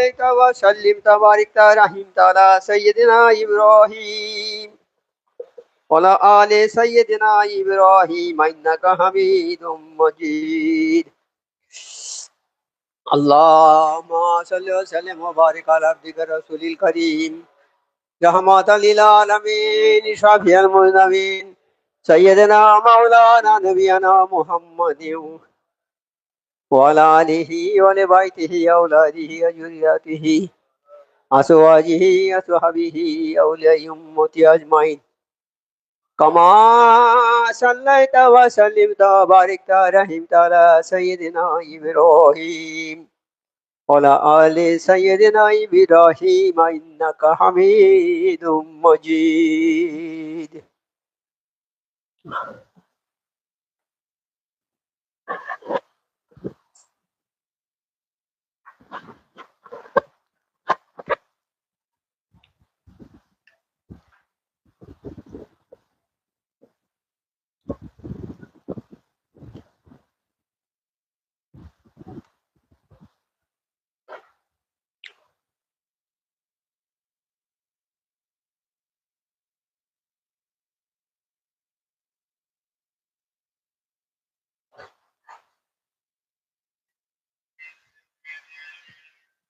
عليك وسلم تبارك رحمت على سيدنا إبراهيم وعلى آل سيدنا إبراهيم إنك حميد مجيد اللهم صل وسلم وبارك على عبدك الرسول الكريم رحمة للعالمين شافي المذنبين سيدنا مولانا نبينا محمد وعلى آله ولبيته أولاده وذرياته أزواجه أصحابه أولياء أمتي أجمعين كما صليت وسلمت وباركت ورحمت على سيدنا إبراهيم وعلى آل سيدنا إبراهيم إنك حميد مجيد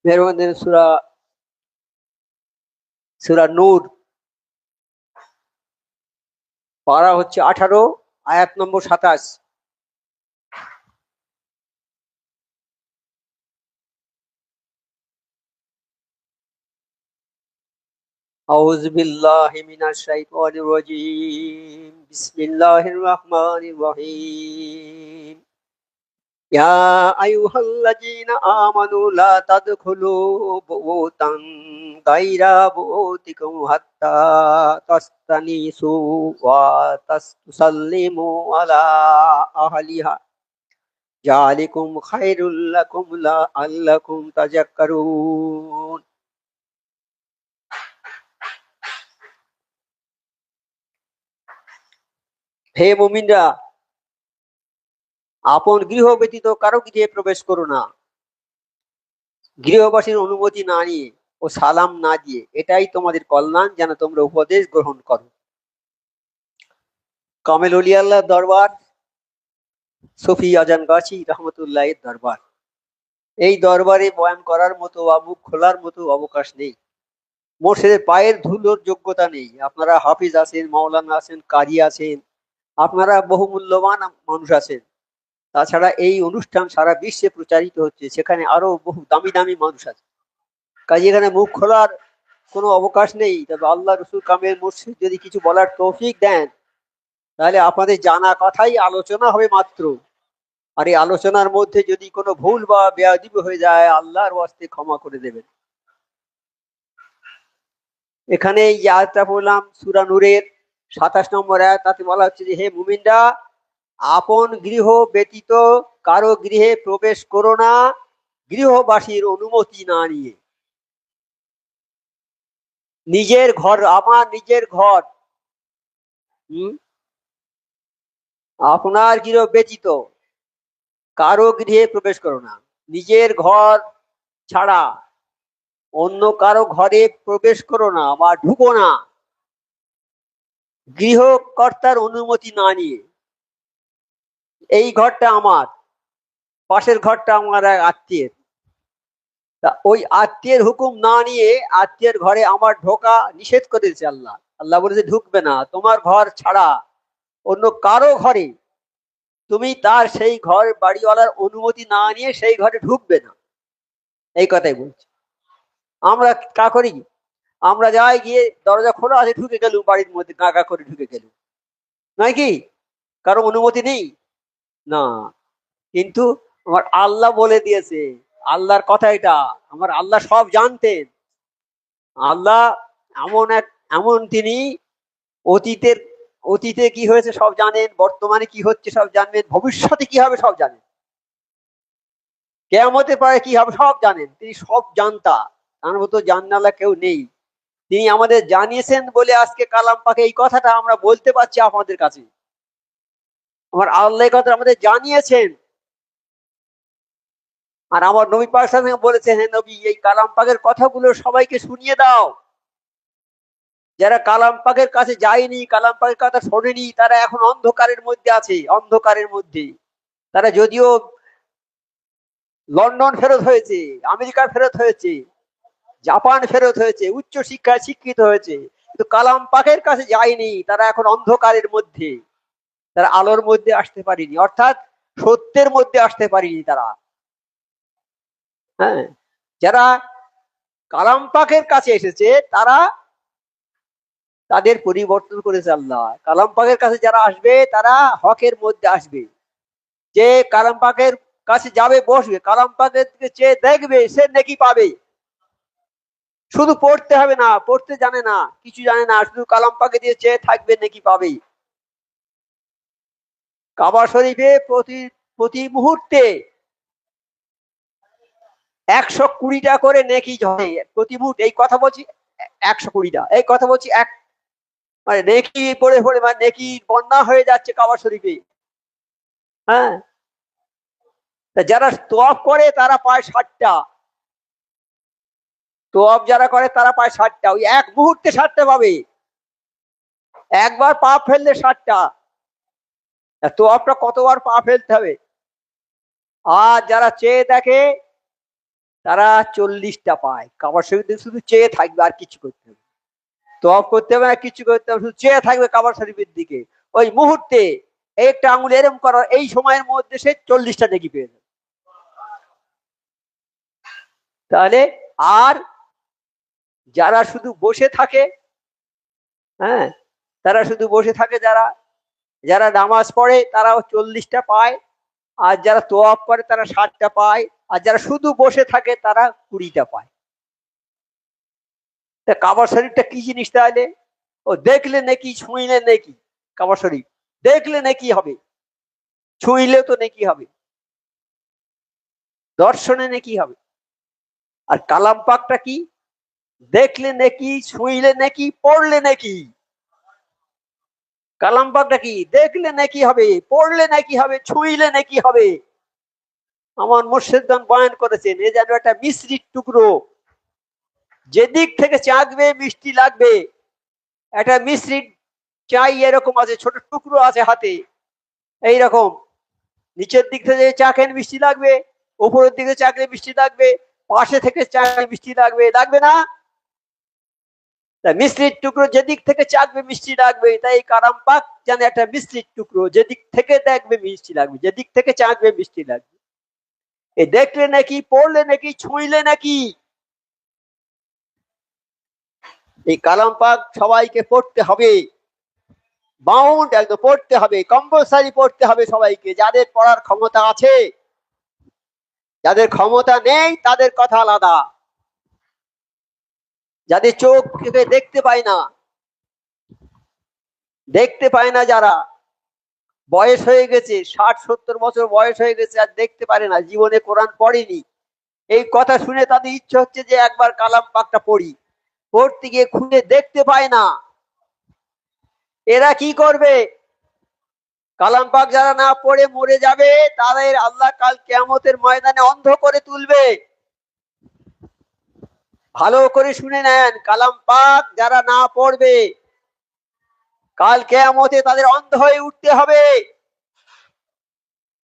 মেহরবান সূরা সূরা নূর পারা হচ্ছে 18 আয়াত নম্বর 27 أعوذ بالله من الشيطان الرجيم بسم الله الرحمن الرحيم يا أيها الذين آمنوا لا تدخلوا بيوتا غير بيوتكم حتى تستأنسوا وتسلموا على أهلها ذلكم خير لكم لعلكم تذكرون হে মুমিনরা আপন গৃহ ব্যতীত কারো গৃহে প্রবেশ করো না গৃহবাসীর অনুমতি না নিয়ে ও সালাম না দিয়ে এটাই তোমাদের কল্যাণ যেন তোমরা উপদেশ গ্রহণ করো কামেল ওলি আল্লাহ দরবার সফি আজান গাছি রহমতুল্লাহ এর দরবার এই দরবারে বয়ান করার মতো বা মুখ খোলার মতো অবকাশ নেই মোর্শেদের পায়ের ধুলোর যোগ্যতা নেই আপনারা হাফিজ আছেন মাওলানা আছেন কারি আছেন আপনারা বহু মূল্যবান মানুষ আছেন তাছাড়া এই অনুষ্ঠান সারা বিশ্বে প্রচারিত হচ্ছে সেখানে আরো বহু দামি দামি মানুষ আছে কাজে এখানে মুখ খোলার কোনো অবকাশ নেই তবে আল্লাহ রসুল কামেল মুর্শিদ যদি কিছু বলার তৌফিক দেন তাহলে আপনাদের জানা কথাই আলোচনা হবে মাত্র আর এই আলোচনার মধ্যে যদি কোনো ভুল বা বেয়াদবি হয়ে যায় আল্লাহর ওয়াস্তে ক্ষমা করে দেবেন এখানে এই আয়াতটা বললাম সূরা নূরের 27 নম্বর আয়াত তাতে বলা হচ্ছে যে হে মুমিনরা আপন গৃহ ব্যতীত কারো গৃহে প্রবেশ করো না গৃহবাসীর অনুমতি না নিয়ে নিজের ঘর আমার নিজের ঘর আপনার গৃহ ব্যতীত কারো গৃহে প্রবেশ করো না নিজের ঘর ছাড়া অন্য কারো ঘরে প্রবেশ করো না বা ঢুকো না গৃহকর্তার অনুমতি না নিয়ে এই ঘরটা আমার পাশের ঘরটা আমার এক আত্মীয়ের ওই আত্মীয়ের হুকুম না নিয়ে আত্মীয়ের ঘরে আমার ঢোকা নিষেধ করেছে আল্লাহ আল্লাহ বলেছে ঢুকবে না তোমার ঘর ছাড়া অন্য কারো ঘরে তুমি তার সেই ঘর বাড়িওয়ালার অনুমতি না নিয়ে সেই ঘরে ঢুকবে না এই কথাই বলছি আমরা কা করি আমরা যাই গিয়ে দরজা খোলা আছে ঢুকে গেলুম বাড়ির মধ্যে গা করে ঢুকে গেলুম নয় কি কারো অনুমতি নেই না কিন্তু আমার আল্লাহ বলে দিয়েছে আল্লাহর কথা এটা আমার আল্লাহ সব জানতেন আল্লাহ এমন তিনি অতীতে কি হয়েছে সব জানেন বর্তমানে কি হচ্ছে সব জানবেন ভবিষ্যতে কি হবে সব জানেন কিয়ামতের পরে কি হবে সব জানেন তিনি সব জানতা তার মতো জানালা কেউ নেই তিনি আমাদের জানিয়েছেন বলে আজকে কালাম পাকে এই কথাটা আমরা বলতে পারছি আপনাদের কাছে আমার আল্লাহ কথা আমাদের জানিয়েছেন আর আমার নবী পাক সাল্লাল্লাহু আলাইহি ওয়াসাল্লাম বলেছেন, হে নবী, এই কালাম পাকের কথাগুলো সবাইকে শুনিয়ে দাও। যারা কালাম পাকের কাছে যায়নি, কালাম পাকের কথা শোনেনি, তারা এখন অন্ধকারের মধ্যে আছে, অন্ধকারের মধ্যে। তারা যদিও লন্ডন ফেরত হয়েছে, আমেরিকা ফেরত হয়েছে, জাপান ফেরত হয়েছে, উচ্চ শিক্ষায় শিক্ষিত হয়েছে, কিন্তু কালাম পাকের কাছে যায়নি। তারা এখন অন্ধকারের মধ্যে, তারা আলোর মধ্যে আসতে পারেনি, অর্থাৎ সত্যের মধ্যে আসতে পারেনি তারা। হ্যাঁ, যারা কালাম পাকের কাছে এসেছে তারা, তাদের পরিবর্তন করেছে আল্লাহ। কালাম পাকের কাছে যারা আসবে তারা হকের মধ্যে আসবে। যে কালাম পাকের কাছে যাবে, বসবে, কালাম পাকের দিকে চেয়ে দেখবে, সে নেকি পাবে। শুধু পড়তে হবে না, পড়তে জানে না, কিছু জানে না, শুধু কালাম পাকে দিয়ে চেয়ে থাকবে, নেকি পাবে। কাবা শরীফে প্রতি প্রতি মুহূর্তে 120টা করে নেকি ঝরে প্রতি মুহূর্তে। এই কথা বলছি 120টা, এই কথা বলছি এক, মানে নেকি পড়ে পড়ে, মানে নেকি বন্যা হয়ে যাচ্ছে কাবা শরীফে। হ্যাঁ, যারা তোয়াফ করে তারা পায় 60টা, তোয়াফ যারা করে তারা পায় 60টা, ওই এক মুহূর্তে 60টা পাবে। একবার পা ফেললে 60টা, তোয়াফটা কতবার পা ফেলতে হবে। আর যারা চেয়ে দেখে তারা 40টা পায়। কাবা শরীফে শুধু চেয়ে থাকবে, আর কিছু করতে হবে, তোয়াফ করতে হবে না, কিছু করতে হবে, শুধু চেয়ে থাকবে কাবা শরীফের দিকে। ওই মুহূর্তে একটা আঙুল এরম করার, এই সময়ের মধ্যে সে 40টা নেকি পেয়ে যাবে। তাহলে আর যারা শুধু বসে থাকে, হ্যাঁ, তারা শুধু বসে থাকে, যারা যারা নামাজ পড়ে তারাও 40টা পায়, আর যারা তোয়াফ করে তারা 60টা পায়, আর যারা শুধু বসে থাকে তারা 20টা পায়। তা কাবা শরীফটা কি জিনিস তাহলে? ও দেখলে নাকি, ছুঁইলে নাকি। কাবা শরীফ দেখলে নাকি হবে, ছুঁইলে তো নাকি হবে, দর্শনে নাকি হবে। আর কালাম পাকটা কি? দেখলে নাকি, ছুঁইলে নাকি, পড়লে নাকি। কালাম পাকটা কি? দেখলে নাকি হবে, পড়লে নাকি হবে, ছুঁইলে নাকি হবে। আমার মুর্শিদগণ বয়ান করেছেন, এ যেন একটা মিশ্রিত টুকরো, যেদিক থেকে চাকবে মিষ্টি লাগবে। একটা মিশ্রিত চাই এরকম আছে, ছোট টুকরো আছে হাতে, এইরকম নিচের দিক থেকে চাকেন মিষ্টি লাগবে, উপরের দিকে চাকলে মিষ্টি লাগবে, পাশে থেকে চাকলে মিষ্টি লাগবে, লাগবে না? মিশ্রিত টুকরো যেদিক থেকে চাকবে মিষ্টি লাগবে, তাই কালাম পাক যেন একটা মিশ্রিত টুকরো, যেদিক থেকে দেখবে মিষ্টি লাগবে, যেদিক থেকে চাকবে মিষ্টি লাগবে। এই দেখলে নাকি, পড়লে নাকি, ছুঁইলে নাকি। এই কালাম পাক সবাইকে পড়তে হবে, বাউন্ড একদম পড়তে হবে, কম্পালসারি পড়তে হবে সবাইকে। যাদের পড়ার ক্ষমতা আছে, যাদের ক্ষমতা নেই তাদের কথা আলাদা। যাদের চোখ দেখতে পায় না, দেখতে পায় না, যারা বয়স হয়ে গেছে, 60-70 বছর বয়স হয়ে গেছে, আর দেখতে পারে না, জীবনে কোরআন পড়েনি, এই কথা শুনে তাদের ইচ্ছে হচ্ছে যে একবার কালাম পাকটা পড়ি, পড়তে গিয়ে খুঁজে দেখতে পায় না। এরা কি করবে? কালাম পাক যারা না পড়ে মরে যাবে, তাদের আল্লাহ কাল কিয়ামতের ময়দানে অন্ধ করে তুলবে। ভালো করে শুনে নেন, কালাম পাক যারা না পড়বে, কাল কিয়ামতে তাদের অন্ধ হয়ে উঠতে হবে।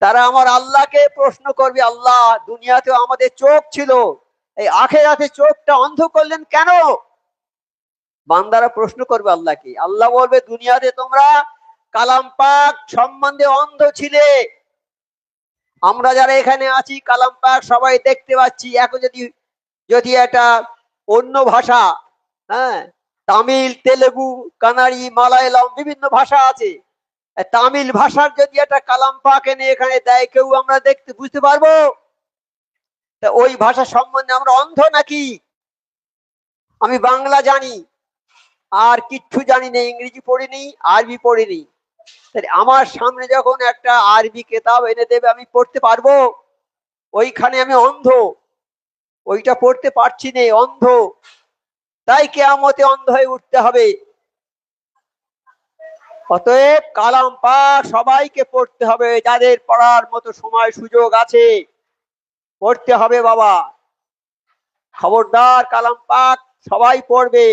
তারা আমার আল্লাহকে প্রশ্ন করবে, আল্লাহ, দুনিয়াতেও আমাদের চোখ ছিল, এই আখেরাতে চোখটা অন্ধ করলেন কেন? বান্দারা প্রশ্ন করবে আল্লাহকে। আল্লাহ বলবে, দুনিয়াতে তোমরা কালাম পাক সম্বন্ধে অন্ধ ছিলে। আমরা যারা এখানে আছি কালাম পাক সবাই দেখতে পাচ্ছি। এখন যদি যদি একটা অন্য ভাষা, হ্যাঁ, তামিল, তেলেগু, কানাড়ি, মালায়ালাম, বিভিন্ন ভাষা আছে, তামিল ভাষার যদি একটা কালাম পাক এনে এখানে দেয়, কেউ আমরা দেখতে বুঝতে পারবো? তা ওই ভাষা সম্বন্ধে আমরা অন্ধ নাকি? আমি বাংলা জানি, আর কিচ্ছু জানি না, ইংরেজি পড়িনি, আরবি পড়িনি। আমার সামনে যখন একটা আরবি কেতাব এনে দেবে, আমি পড়তে পারবো? ওইখানে আমি অন্ধ, ওইটা পড়তে পারছি না, অন্ধ। তাই কিয়ামতে অন্ধ হয়ে উঠতে হবে। অতএব কালাম পাক সবাইকে পড়তে হবে, যাদের পড়ার মতো সময় সুযোগ আছে। পড়তে হবে বাবা, খবরদার কালাম পাক সবাই পড়বে।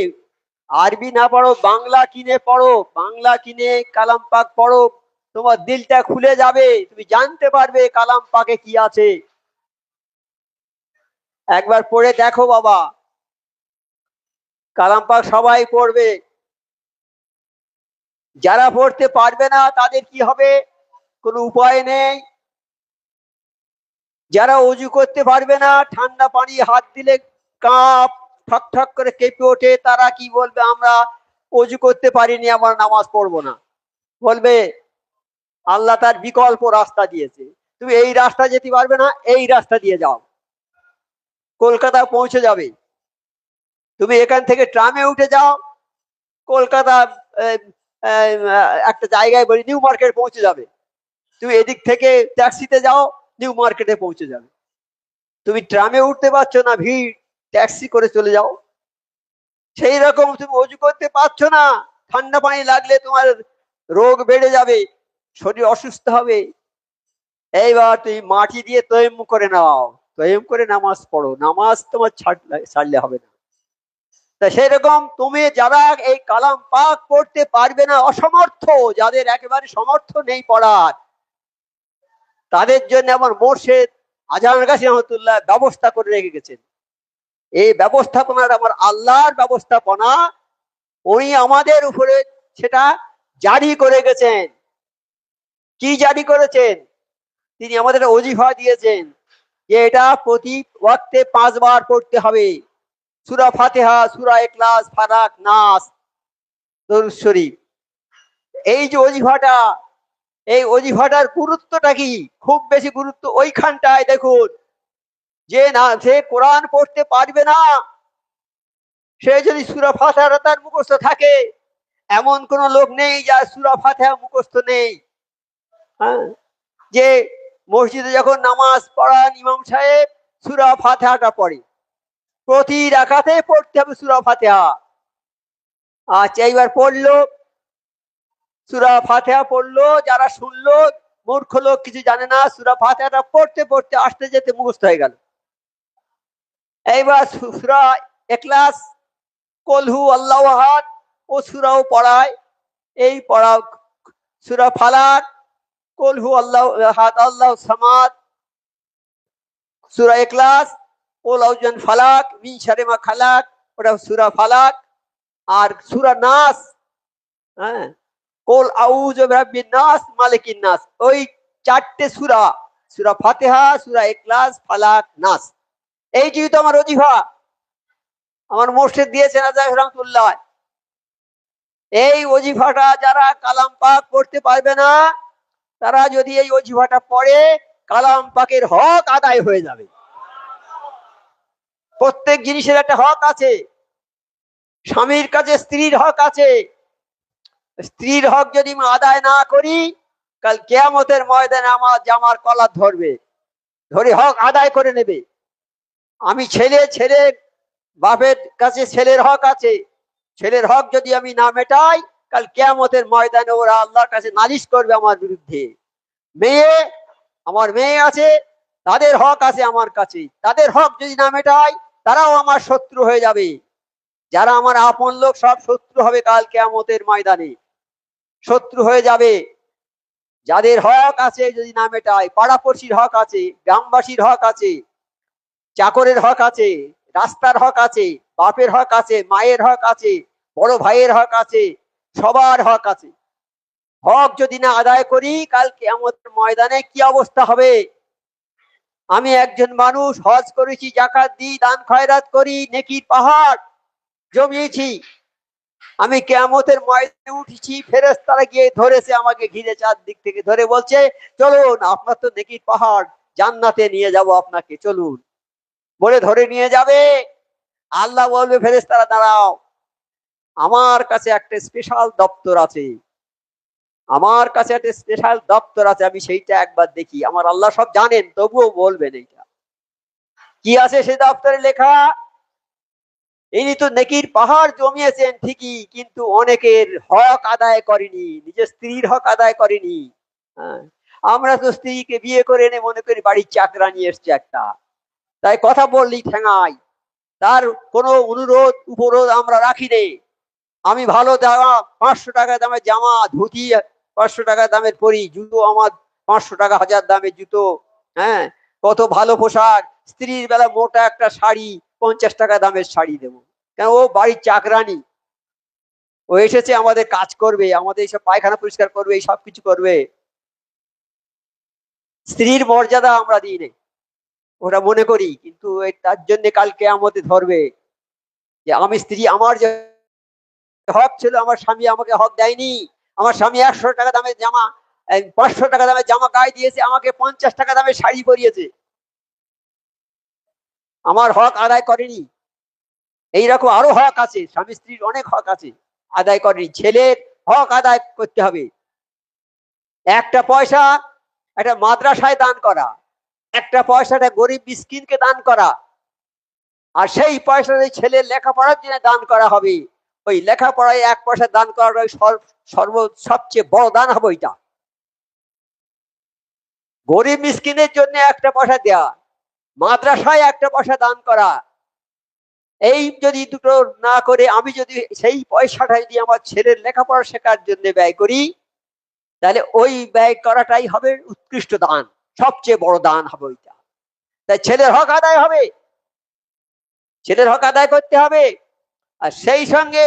আরবি না পড়ো, বাংলা কিনে পড়ো, বাংলা কিনে কালাম পাক পড়ো, তোমার দিলটা খুলে যাবে, তুমি জানতে পারবে কালাম পাকে কি আছে। একবার পড়ে দেখো বাবা, কালাম পাক সবাই পড়বে। যারা পড়তে পারবে না তাদের কি হবে, কোনো উপায় নেই। যারা অজু করতে পারবে না, ঠান্ডা পানি হাত দিলে কাঁপ ঠক ঠক করে কেঁপে ওঠে, তারা কি বলবে, আমরা অজু করতে পারিনি, আমার নামাজ পড়বো না। বলবে আল্লাহ তার বিকল্প রাস্তা দিয়েছে, তুমি এই রাস্তা যেতে পারবে না, এই রাস্তা দিয়ে যাও, কলকাতা পৌঁছে যাবে। তুমি এখান থেকে ট্রামে উঠে যাও, কলকাতা একটা জায়গায় বলি নিউ মার্কেট পৌঁছে যাবে। তুমি এদিক থেকে ট্যাক্সিতে যাও, নিউ মার্কেটে পৌঁছে যাবে। তুমি ট্রামে উঠতে পারছো না, ভিড়, ট্যাক্সি করে চলে যাও। সেই রকম তুমি অজু করতে পারছো না, ঠান্ডা পানি লাগলে তোমার রোগ বেড়ে যাবে, শরীর অসুস্থ হবে। এইবার তুমি মাটি দিয়ে তৈম করে নাও, তৈম করে নামাজ পড়ো, নামাজ তোমার ছাড়লে হবে না। তা সেই রকম তুমি যারা এই কালাম পাক পড়তে পারবে না, অসমর্থ, যাদের একেবারে সমর্থ নেই পড়ার, তাদের জন্য আমার মোর্শেদ আজহার গাছী রহমতুল্লাহ ব্যবস্থা করে রেখে গেছেন। এই ব্যবস্থাপনার আমার আল্লাহর ব্যবস্থাপনা, উনি আমাদের উপরে সেটা জারি করে গেছেন। কি জারি করেছেন, তিনি আমাদের ওজিফা দিয়েছেন যে এটা প্রতি ওয়াক্তে 5 বার পড়তে হবে। সূরা ফাতিহা, সূরা ইখলাস, ফালাক, নাস, দরুদ শরীফ। এই যে ওজিফাটা, এই ওজিফাটার গুরুত্বটা কি, খুব বেশি গুরুত্ব ওইখানটায় দেখুন। যে না, সে কোরআন পড়তে পারবে না, সে যদি সূরা ফাতিহা তার মুখস্থ থাকে, এমন কোন লোক নেই যার সূরা ফাতিহা মুখস্থ নেই। হ্যাঁ, যে মসজিদে যখন নামাজ পড়ান ইমাম সাহেব, সূরা ফাতিহাটা পড়ে, প্রতি রাকাতে পড়তে হবে সূরা ফাতিহা। আচ্ছা, এইবার পড়লো, সূরা ফাতিহা পড়লো, যারা শুনলো, মূর্খ লোক কিছু জানে না, সূরা ফাতিহাটা পড়তে পড়তে আসতে যেতে মুখস্থ হয়ে গেল। এইবার সূরা ইখলাস, কুল হু আল্লাহু আহাদ, ও সূরাও পড়ায়। এই পড়া সূরা ফালাক, কুল হু আল্লাহু আহাদ আল্লাহুস সামাদ, সূরা ইখলাস, কুল আউযুন ফালাক মিন শাররি মা খালাক, ওটা সূরা ফালাক। আর সূরা নাস, হ্যাঁ, কুল আউযু বিরাব্বিন নাস মালিকিন নাস, ওই 4টে সূরা, সূরা ফাতিহা, সূরা ইখলাস, ফালাক, নাস। এইটি তো আমার ওজিফা, আমার মুর্শিদ দিয়েছেন আজহার রহমাতুল্লাহ। এই ওজিফাটা যারা কালাম পাক পড়তে পারবে না, তারা যদি এই ওজিফাটা পড়ে, কালাম পাকের হক আদায় হয়ে যাবে। প্রত্যেক জিনিসের একটা হক আছে। স্বামীর কাছে স্ত্রীর হক আছে, স্ত্রীর হক যদি আমি আদায় না করি, কাল কিয়ামতের ময়দানে আমার জামার কলার ধরবে, ধরে হক আদায় করে নেবে। আমি ছেলের বাপের কাছে ছেলের হক আছে, ছেলের হক যদি আমি না মেটাই, কাল কিয়ামতের ময়দানে ওরা আল্লাহর কাছে নালিশ করবে আমার বিরুদ্ধে। মেয়ে, আমার মেয়ে আছে, তাদের হক আছে আমার কাছে, তাদের হক যদি না মেটাই, তারাও আমার শত্রু হয়ে যাবে। যারা আমার আপন লোক সব শত্রু হবে কাল কিয়ামতের ময়দানে, শত্রু হয়ে যাবে। যাদের হক আছে যদি না মেটাই, পাড়াপড়শির হক আছে, গ্রামবাসীর হক আছে, চাকরের হক আছে, রাস্তার হক আছে, বাপের হক আছে, মায়ের হক আছে, বড় ভাইয়ের হক আছে, সবার হক আছে। হক যদি না আদায় করি, কাল কিয়ামতের ময়দানে কি অবস্থা হবে। আমি একজন মানুষ, হজ করেছি, যাকাত দিই, দান খয়রাত করি, নেকির পাহাড় জমিয়েছি, আমি কিয়ামতের ময়দানে উঠেছি, ফেরেশতারা গিয়ে ধরেছে আমাকে, ঘিরে চারদিক থেকে ধরে বলছে, চলুন, আপনার তো নেকির পাহাড়, জান্নাতে নিয়ে যাব আপনাকে, চলুন, বলে ধরে নিয়ে যাবে। আল্লাহ বলবে, ফেরেশতারা দাঁড়াও, আমার কাছে একটা স্পেশাল দপ্তর আছে, আমার কাছে একটা স্পেশাল দপ্তর আছে, আমি সেইটা একবার দেখি। আমার আল্লাহ সব জানেন, তবুও বলবেন এইটা কি আছে সেই দপ্তরে লেখা। ইনি তো নেকির পাহাড় জমিয়েছেন ঠিকই, কিন্তু অনেকের হক আদায় করেনি, নিজের স্ত্রীর হক আদায় করেনি। হ্যাঁ, আমরা তো স্ত্রীকে বিয়ে করে এনে মনে করি বাড়ির চাকরানি এসছে একটা, তাই কথা বললেই ঠেঙাই, তার কোনো অনুরোধ উপরোধ আমরা রাখি নেই। আমি ভালো জামা 500 টাকা দামের জামা ধুতি 500 টাকা দামের পরি, জুতো আমার 500 টাকা 1000 দামের জুতো, হ্যাঁ, কত ভালো পোশাক, স্ত্রীর বেলা মোটা একটা শাড়ি 50 টাকা দামের শাড়ি দেবো, কেন ও বাড়ির চাকরানি, ও এসেছে আমাদের কাজ করবে, আমাদের এইসব পায়খানা পরিষ্কার করবে, এই সব কিছু করবে। স্ত্রীর মর্যাদা আমরা দিই না, ওটা মনে করি, কিন্তু তার জন্য কালকে আমাদের ধরবে যে আমি স্ত্রী, আমার যে হক ছিল আমার স্বামী আমাকে হক দেয়নি। আমার স্বামী 100 টাকা দামের জামা 500 টাকা দামের জামা গায়ে দিয়েছে, আমাকে 50 টাকা দামের শাড়ি পরিয়েছে, আমার হক আদায় করেনি। এইরকম আরো হক আছে, স্বামী স্ত্রীর অনেক হক আছে, আদায় করেনি। ছেলের হক আদায় করতে হবে। একটা পয়সা একটা মাদ্রাসায় দান করা, একটা পয়সাটা গরিব মিসকিনকে দান করা, আর সেই পয়সাটা ছেলের লেখাপড়ার জন্য দান করা হবে। ওই লেখাপড়ায় 1 পয়সা দান করার সবচেয়ে বড় দান হবে ওইটা। গরিব মিসকিনের জন্য 1টা পয়সা দেয়া, মাদ্রাসায় 1টা পয়সা দান করা, এই যদি দুটো না করে আমি যদি সেই পয়সাটা যদি আমার ছেলের লেখাপড়া শেখার জন্য ব্যয় করি, তাহলে ওই ব্যয় করাটাই হবে উৎকৃষ্ট দান, সবচেয়ে বড় দান হবে ওইটা। তাই ছেলের হক আদায় হবে, ছেলের হক আদায় করতে হবে। আর সেই সঙ্গে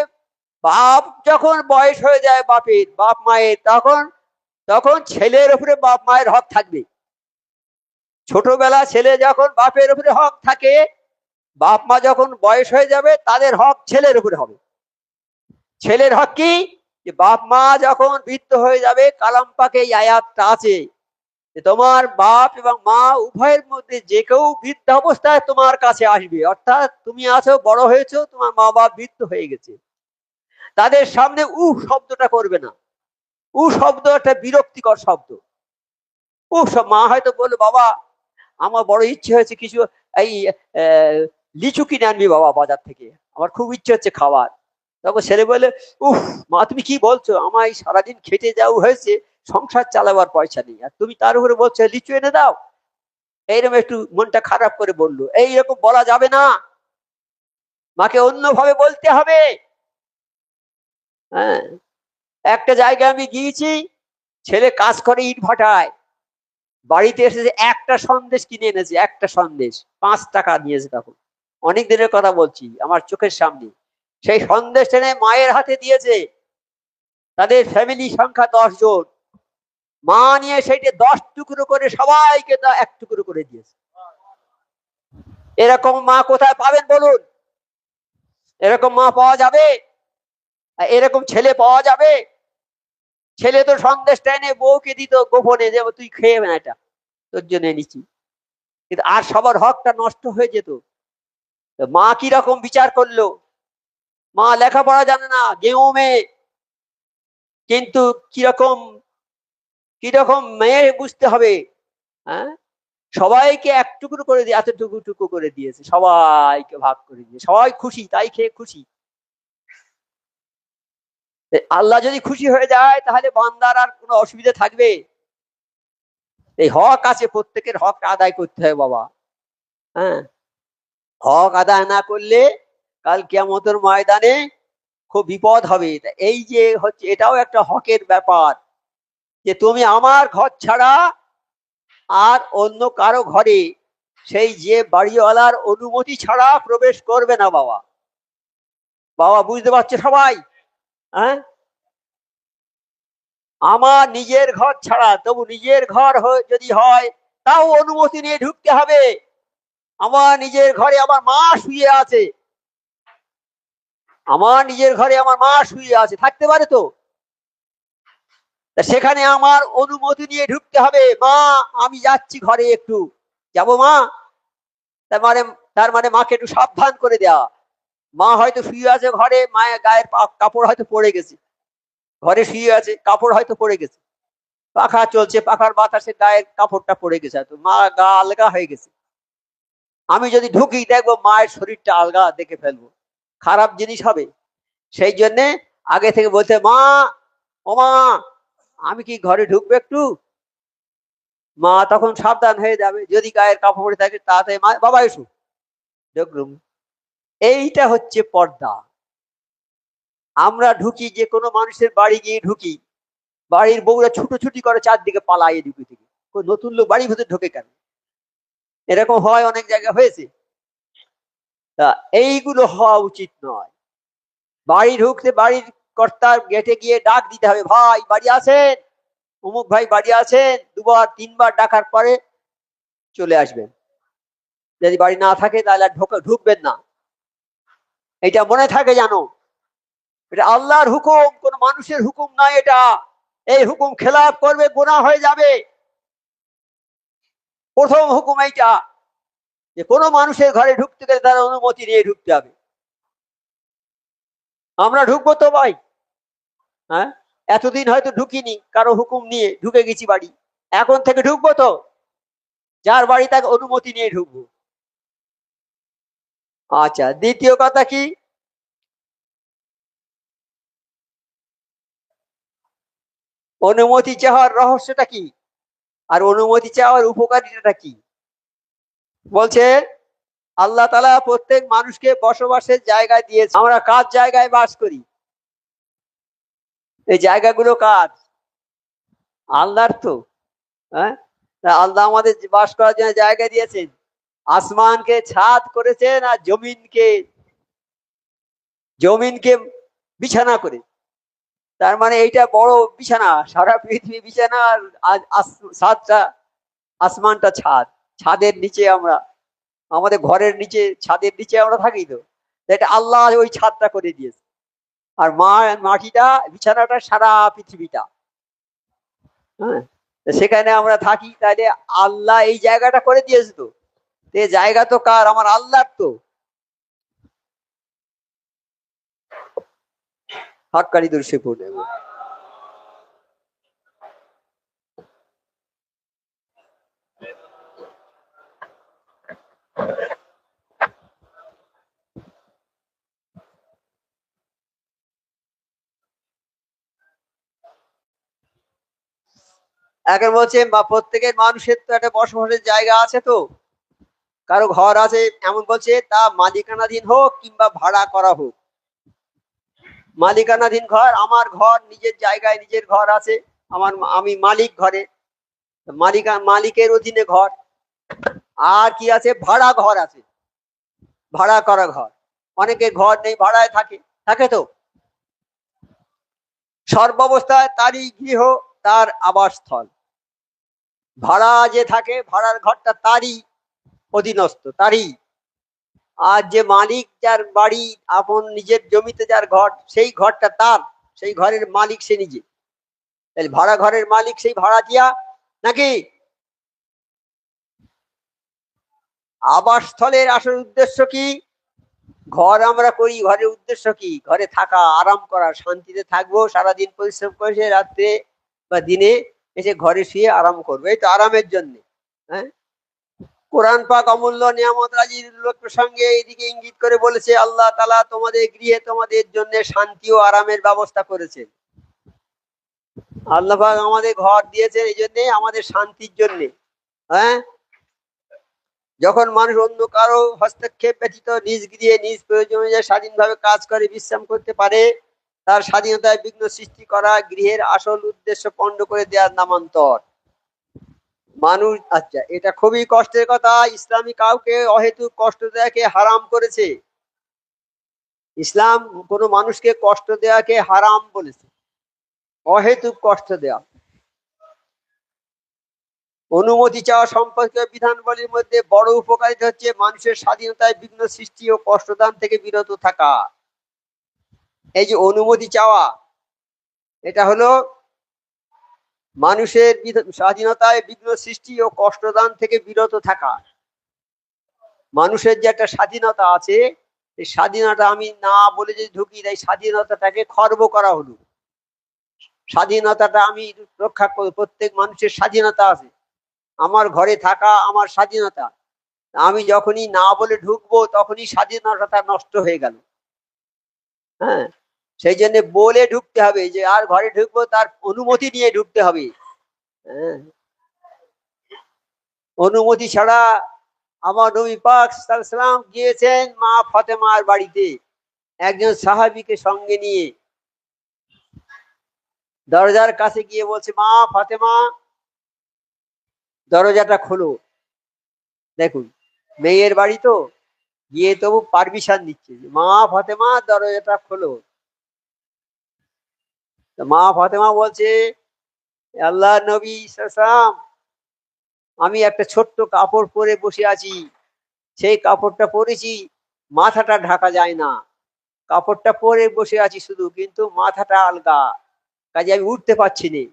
বাপ যখন বয়স হয়ে যায়, বাপের বাপ মায়ের, তখন তখন ছেলের উপরে বাপ মায়ের হক থাকবে। ছোটবেলা ছেলে যখন বাপের উপরে হক থাকে, বাপ মা যখন বয়স হয়ে যাবে তাদের হক ছেলের উপরে হবে। ছেলের হক কি, যে বাপ মা যখন বৃদ্ধ হয়ে যাবে, কালাম পাকে এই আয়াতটা আছে যে তোমার বাপ এবং মা উভয়ের মধ্যে যে কেউ বৃদ্ধ অবস্থায় তোমার কাছে আসবে, অর্থাৎ তুমি আছো, বড় হয়েছো, তোমার মা বাপ বৃদ্ধ হয়ে গেছে, তাদের সামনে শব্দটা করবে না। শব্দ একটা বিরক্তিকর শব্দ। সব মা হয়তো বললো, বাবা আমার বড় ইচ্ছে হয়েছে কিছু এই লিচু কিনে আনবি বাবা বাজার থেকে, আমার খুব ইচ্ছে হচ্ছে খাবার। তখন ছেলে বলে, মা তুমি কি বলছো, আমার এই সারাদিন খেটে যাও হয়েছে, সংসার চালাবার পয়সা নেই, আর তুমি তার উপরে বলছো লিচু এনে দাও। এইরকম একটু মনটা খারাপ করে বললো। এইরকম বলা যাবে না, মাকে অন্যভাবে বলতে হবে। হ্যাঁ, একটা জায়গায় আমি গিয়েছি, ছেলে কাজ করে ইট ভাটায়, বাড়িতে এসেছে একটা সন্দেশ কিনে এনেছে, একটা সন্দেশ 5 টাকা নিয়েছে। তখন অনেক দিনের কথা বলছি, আমার চোখের সামনে সেই সন্দেশ এনে মায়ের হাতে দিয়েছে। তাদের ফ্যামিলি সংখ্যা 10 জন, মা নিয়ে সেইটা 10 টুকরো করে সবাইকে 1 টুকরো করে দিয়েছে। এরকম মা কোথায় পাবেন বলুন? এরকম মা পাওয়া যাবে? এরকম ছেলে পাওয়া যাবে? ছেলে তো সন্দেশটা এনে বউকে দিত গোপনে, যে তুই খেয়ে না, এটা তোর জন্য এনেছি, কিন্তু আর সবার হকটা নষ্ট হয়ে যেত। মা কিরকম বিচার করলো, মা লেখাপড়া জানে না, গেঁয়ো মেয়ে, কিন্তু কিরকম কিরকম মেয়ে বুঝতে হবে। হ্যাঁ, সবাইকে 1 টুকরো করে দিয়ে এতটুকু টুকু করে দিয়েছে, সবাইকে ভাগ করে দিয়ে সবাই খুশি, তাই খেয়ে খুশি। আল্লাহ যদি খুশি হয়ে যায় তাহলে বান্দার আর কোনো অসুবিধা থাকবে? এই হক আছে, প্রত্যেকের হক আদায় করতে হয় বাবা। হ্যাঁ, হক আদায় না করলে কাল কিয়ামতের ময়দানে খুব বিপদ হবে। এই যে হচ্ছে, এটাও একটা হকের ব্যাপার, যে তুমি আমার ঘর ছাড়া আর অন্য কারো ঘরে সেই যে বাড়িওয়ালার অনুমতি ছাড়া প্রবেশ করবে না বাবা। বাবা বুঝতে পারছে সবাই? হ্যাঁ, আমার নিজের ঘর ছাড়া, তবু নিজের ঘর যদি হয় তাও অনুমতি নিয়ে ঢুকতে হবে। আমার নিজের ঘরে আমার মা শুয়ে আছে, আমার নিজের ঘরে আমার মা শুয়ে আছে, থাকতে পারে তো, সেখানে আমার অনুমতি নিয়ে ঢুকতে হবে। মা আমি যাচ্ছি ঘরে, একটু যাব মা, তার মানে মাকে একটু সাবধান করে দেওয়া। মা হয়তো শুয়ে আছে ঘরে, মায়ের গায়ের কাপড় হয়তো পড়ে গেছে, ঘরে শুয়ে আছে, কাপড় হয়তো পড়ে গেছে, পাখা চলছে, পাখার বাতাসে গায়ের কাপড়টা পড়ে গেছে, হয়তো মা গা আলগা হয়ে গেছে। আমি যদি ঢুকি দেখবো মায়ের শরীরটা আলগা, দেখে ফেলবো, খারাপ জিনিস হবে। সেই জন্যে আগে থেকে বলতে, মা ও মা আমি কি ঘরে ঢুকবো একটু? মা তখন সাবধান হয়ে যাবে, যদি গায়ের কাপড় পরে থাকে তাড়াতাড়ি মা বাবা এসো ঢুকলুম। এইটা হচ্ছে পর্দা। আমরা ঢুকি, যে কোনো মানুষের বাড়ি গিয়ে ঢুকি, বাড়ির বউরা ছুটোছুটি করে চারদিকে পালাইয়ে ঢুকে থেকে, নতুন লোক বাড়ির ভিতরে ঢোকে কেন? এরকম হয়, অনেক জায়গায় হয়েছে। তা এইগুলো হওয়া উচিত নয়। বাড়ি ঢুকতে বাড়ির কর্তার গেটে গিয়ে ডাক দিতে হবে, ভাই বাড়ি আছেন, অমুক ভাই বাড়ি আছেন, দুবার তিনবার ডাকার পরে চলে আসবেন। যদি বাড়ি না থাকে তাহলে ঢুকবেন না। এটা মনে থাকে জানো, এটা আল্লাহর হুকুম, কোন মানুষের হুকুম নয় এটা। এই হুকুম খেলাফ করবে গুনাহ হয়ে যাবে। প্রথম হুকুম এইটা, যে কোনো মানুষের ঘরে ঢুকতে গেলে তার অনুমতি নিয়ে ঢুকতে হবে। আমরা ঢুকবো তো ভাই, হ্যাঁ, এতদিন হয়তো ঢুকিনি, কারো হুকুম নিয়ে ঢুকে গেছি বাড়ি, এখন থেকে ঢুকবো তো যার বাড়ি তাকে অনুমতি নিয়ে ঢুকবো। আচ্ছা, দ্বিতীয় কথা কি, অনুমতি চাওয়ার রহস্যটা কি, আর অনুমতি চাওয়ার উপকারিতাটা কি? বলছে আল্লাহ তাআলা প্রত্যেক মানুষকে বসবাসের জায়গা দিয়েছে। আমরা কার জায়গায় বাস করি? এই জায়গাগুলো কার? আল্লাহর তো। হ্যাঁ, আল্লাহ আমাদের বাস করার জন্য জায়গা দিয়েছেন। আসমানকে ছাদ করেছেন আর জমিনকে জমিনকে বিছানা করে। তার মানে এইটা বড় বিছানা, সারা পৃথিবী বিছানা, আর ছাদটা, আসমানটা ছাদ। ছাদের নিচে আমরা, আমাদের ঘরের নিচে, ছাদের নিচে আমরা থাকি তো। এটা আল্লাহ ওই ছাদটা করে দিয়েছে। আর মাটিটা, বিছানাটা সারা পৃথিবীটা। হ্যাঁ, সেখানে আমরা থাকি। তাহলে আল্লাহ এই জায়গাটা করে দিয়েছে তো। এই জায়গা তো কার? আমার আল্লাহর তো। হাক্কানি দর্শে পড়ে। এখন বলছে প্রত্যেকের মানুষের তো একটা বসবাসের জায়গা আছে তো, কারো ঘর আছে, এমন বলছে তা মালিকানাধীন হোক কিংবা ভাড়া করা হোক। মালিকানাধীন ঘর, আমার ঘর, নিজের জায়গায় নিজের ঘর আছে, আমি মালিক ঘরে, মালিকের অধীনে ঘর। আর কি আছে? ভাড়া ঘর আছে, ভাড়া করা ঘর। অনেকের ঘর নেই, ভাড়ায় থাকে, থাকে তো। সর্বাবস্থায় তারই গৃহ তার আবাসস্থল। ভাড়া যে থাকে, ভাড়ার ঘরটা তারই অধীনস্থ, তারই। আর যে মালিক, যার বাড়ি, আপন নিজের জমিতে যার ঘর, সেই ঘরটা তার, সেই ঘরের মালিক সে নিজে। তাহলে ভাড়া ঘরের মালিক সেই ভাড়াটিয়া নাকি? আবাসস্থলের আসল উদ্দেশ্য কি? ঘর আমরা করি, ঘরের উদ্দেশ্য কি? ঘরে থাকা, আরাম করা, শান্তিতে থাকবো, সারাদিন পরিশ্রম করেছে, রাত্রে বা দিনে এসে ঘরে শুয়ে আরাম করবো, এই তো আরামের জন্য। হ্যাঁ, কোরআন পাক অমূল্য নিয়ামত রাজির উল্লেখ প্রসঙ্গে এইদিকে ইঙ্গিত করে বলেছে, আল্লাহ তাআলা তোমাদের গৃহে তোমাদের জন্য শান্তি ও আরামের ব্যবস্থা করেছেন। আল্লাহ পাক আমাদের ঘর দিয়েছেন এই জন্য, আমাদের শান্তির জন্য। হ্যাঁ, যখন মানুষ অন্য কারো হস্তক্ষেপ ব্যতীত নিজ গৃহে নিজ প্রয়োজন অনুযায়ী স্বাধীনভাবে কাজ করে বিশ্রাম করতে পারে, তার স্বাধীনতায় বিঘ্ন সৃষ্টি করা গৃহের আসল উদ্দেশ্য পণ্ড করে দেওয়ার নামান্তর। মানুষ, আচ্ছা, এটা খুবই কষ্টের কথা, ইসলামী কাউকে অহেতুক কষ্ট দেওয়াকে হারাম করেছে। ইসলাম কোনো মানুষকে কষ্ট দেওয়াকে হারাম বলেছে, অহেতুক কষ্ট দেওয়া। অনুমতি চাওয়া সম্পর্কে বিধানবলীর মধ্যে বড় উপকারিতা হচ্ছে মানুষের স্বাধীনতায় বিঘ্ন সৃষ্টি ও কষ্টদান থেকে বিরত থাকা। এই যে অনুমতি চাওয়া, এটা হলো মানুষের স্বাধীনতায় বিঘ্ন সৃষ্টি ও কষ্টদান থেকে বিরত থাকা। মানুষের যে একটা স্বাধীনতা আছে, এই স্বাধীনতা আমি না বলে যদি ঢুকি, তাই স্বাধীনতাটাকে খর্ব করা হলো। স্বাধীনতাটা আমি রক্ষা করব, প্রত্যেক মানুষের স্বাধীনতা আছে, আমার ঘরে থাকা আমার স্বাধীনতা। আমি যখনই না বলে ঢুকবো, তখনই স্বাধীনতাটা নষ্ট হয়ে গেল। হ্যাঁ, সেই জন্য বলে ঢুকতে হবে, যে আর ঘরে ঢুকবো তার অনুমতি নিয়ে ঢুকতে হবে। হ্যাঁ, অনুমতি ছাড়া আমার নবী পাক সাল্লাল্লাহু আলাইহি ওয়াসাল্লাম গিয়েছেন মা ফাতেমার বাড়িতে একজন সাহাবীকে সঙ্গে নিয়ে। দরজার কাছে গিয়ে বলছে, মা ফাতেমা দরজাটা খোলো। দেখুন, মেয়ের বাড়ি তো, গিয়ে তবু পারমিশন দিচ্ছে, মা ফাতেমা দরজাটা খোলো। মা ফাতেমা বলছে, আল্লাহ নবী সাল্লাল্লাহু, আমি একটা ছোট্ট কাপড় পরে বসে আছি, সেই কাপড়টা পরেছি, মাথাটা ঢাকা যায় না, কাপড়টা পরে বসে আছি শুধু, কিন্তু মাথাটা আলগা, কাজে আমি উঠতে পারছি না,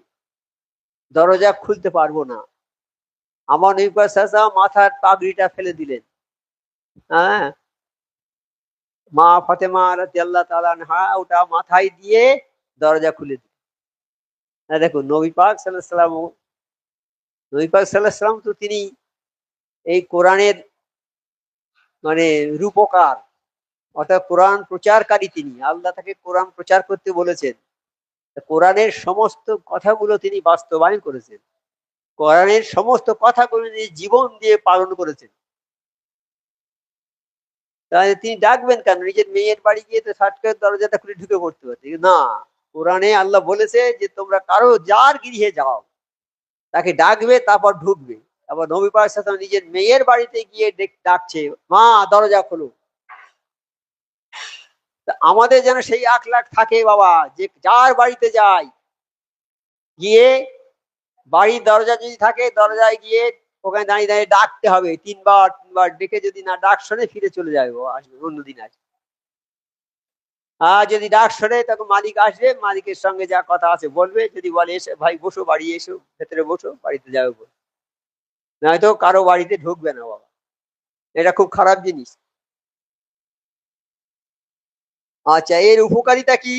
দরজা খুলতে পারবো না। আমার নবী পাক সাল্লাল্লাহু আলাইহি ওয়াসাল্লাম মাথার পাগড়িটা ফেলে দিলেন। হ্যাঁ, মা ফাতেমা রাদিয়াল্লাহু তাআলা আনহা ওটা মাথায় দিয়ে দরজা খুলে দিলেন। দেখুন, নবী পাক সাল্লাল্লাহু আলাইহি ওয়াসাল্লাম, নবী পাক সাল্লাল্লাহু আলাইহি ওয়াসাল্লাম তো তিনি এই কোরআনের মানে রূপকার, অর্থাৎ কোরআন প্রচারকারী তিনি। আল্লাহ তাকে কোরআন প্রচার করতে বলেছেন, কোরআনের সমস্ত কথাগুলো তিনি বাস্তবায়ন করেছেন, কোরআনের সমস্ত কথাগুলো তিনি জীবন দিয়ে পালন করেছেন। তাহলে তিনি ডাকবেন কেন? নিজের মেয়ের বাড়ি গিয়ে তো ষাট করে দরজাটা খুলে ঢুকে পড়তে পারত না। কোরআনে আল্লাহ বলেছে যে তোমরা কারো যার গৃহে যাও তাকে ডাকবে, তারপর ঢুকবে। আবার নবী পাক সাল্লাল্লাহু আলাইহি ওয়াসাল্লাম নিজের মেয়ের বাড়িতে গিয়ে ডাকছে, মা দরজা খোলো। আমাদের যেন সেই আখলাখ থাকে বাবা, যে যার বাড়িতে যাই গিয়ে, বাড়ির দরজা যদি থাকে দরজায় গিয়ে ওখানে দাঁড়িয়ে দাঁড়িয়ে ডাকতে হবে, তিনবার ডেকে যদি না ডাক শোনে ফিরে চলে যাবে, আসবে অন্যদিন আসবে। আর যদি ডাক শোনে তখন মালিক আসবে, মালিকের সঙ্গে যা কথা আছে বলবে, যদি বলে এসে ভাই বসো, বাড়ি এসো, ভেতরে বসো, বাড়িতে যাবে বলে, নয়তো কারো বাড়িতে ঢুকবে না বাবা, এটা খুব খারাপ জিনিস। আচ্ছা, এর উপকারিতা কি?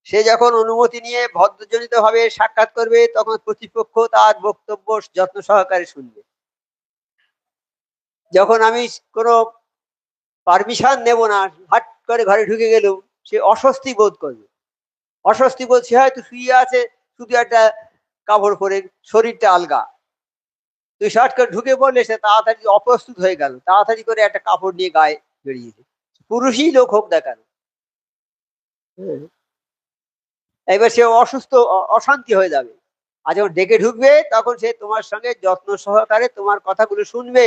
সে যখন অনুমতি নিয়ে ভদ্রজনিত ভাবে সাক্ষাৎ করবে তখন প্রতিপক্ষ তার বক্তব্য যত্ন সহকারে শুনবে। যখন আমি কোনো পারমিশন নেব না, হাট করে ঘরে ঢুকে গেলেও সে অস্বস্তি বোধ করবে। অস্বস্তি বোধ, সে হয়তো শুয়ে আছে শুধু একটা কাপড় পরে, শরীরটা আলগা, তুই শর্ট করে ঢুকে পড়লে সে তাড়াতাড়ি অপ্রস্তুত হয়ে গেল, তাড়াতাড়ি করে একটা কাপড় নিয়ে গায়ে বেরিয়েছে, পুরুষই লোক হোক না কেন। এবার সে অসুস্থ, অশান্তি হয়ে যাবে। আর যখন ডেকে ঢুকবে তখন সে তোমার সঙ্গে যত্ন সহকারে তোমার কথাগুলো শুনবে,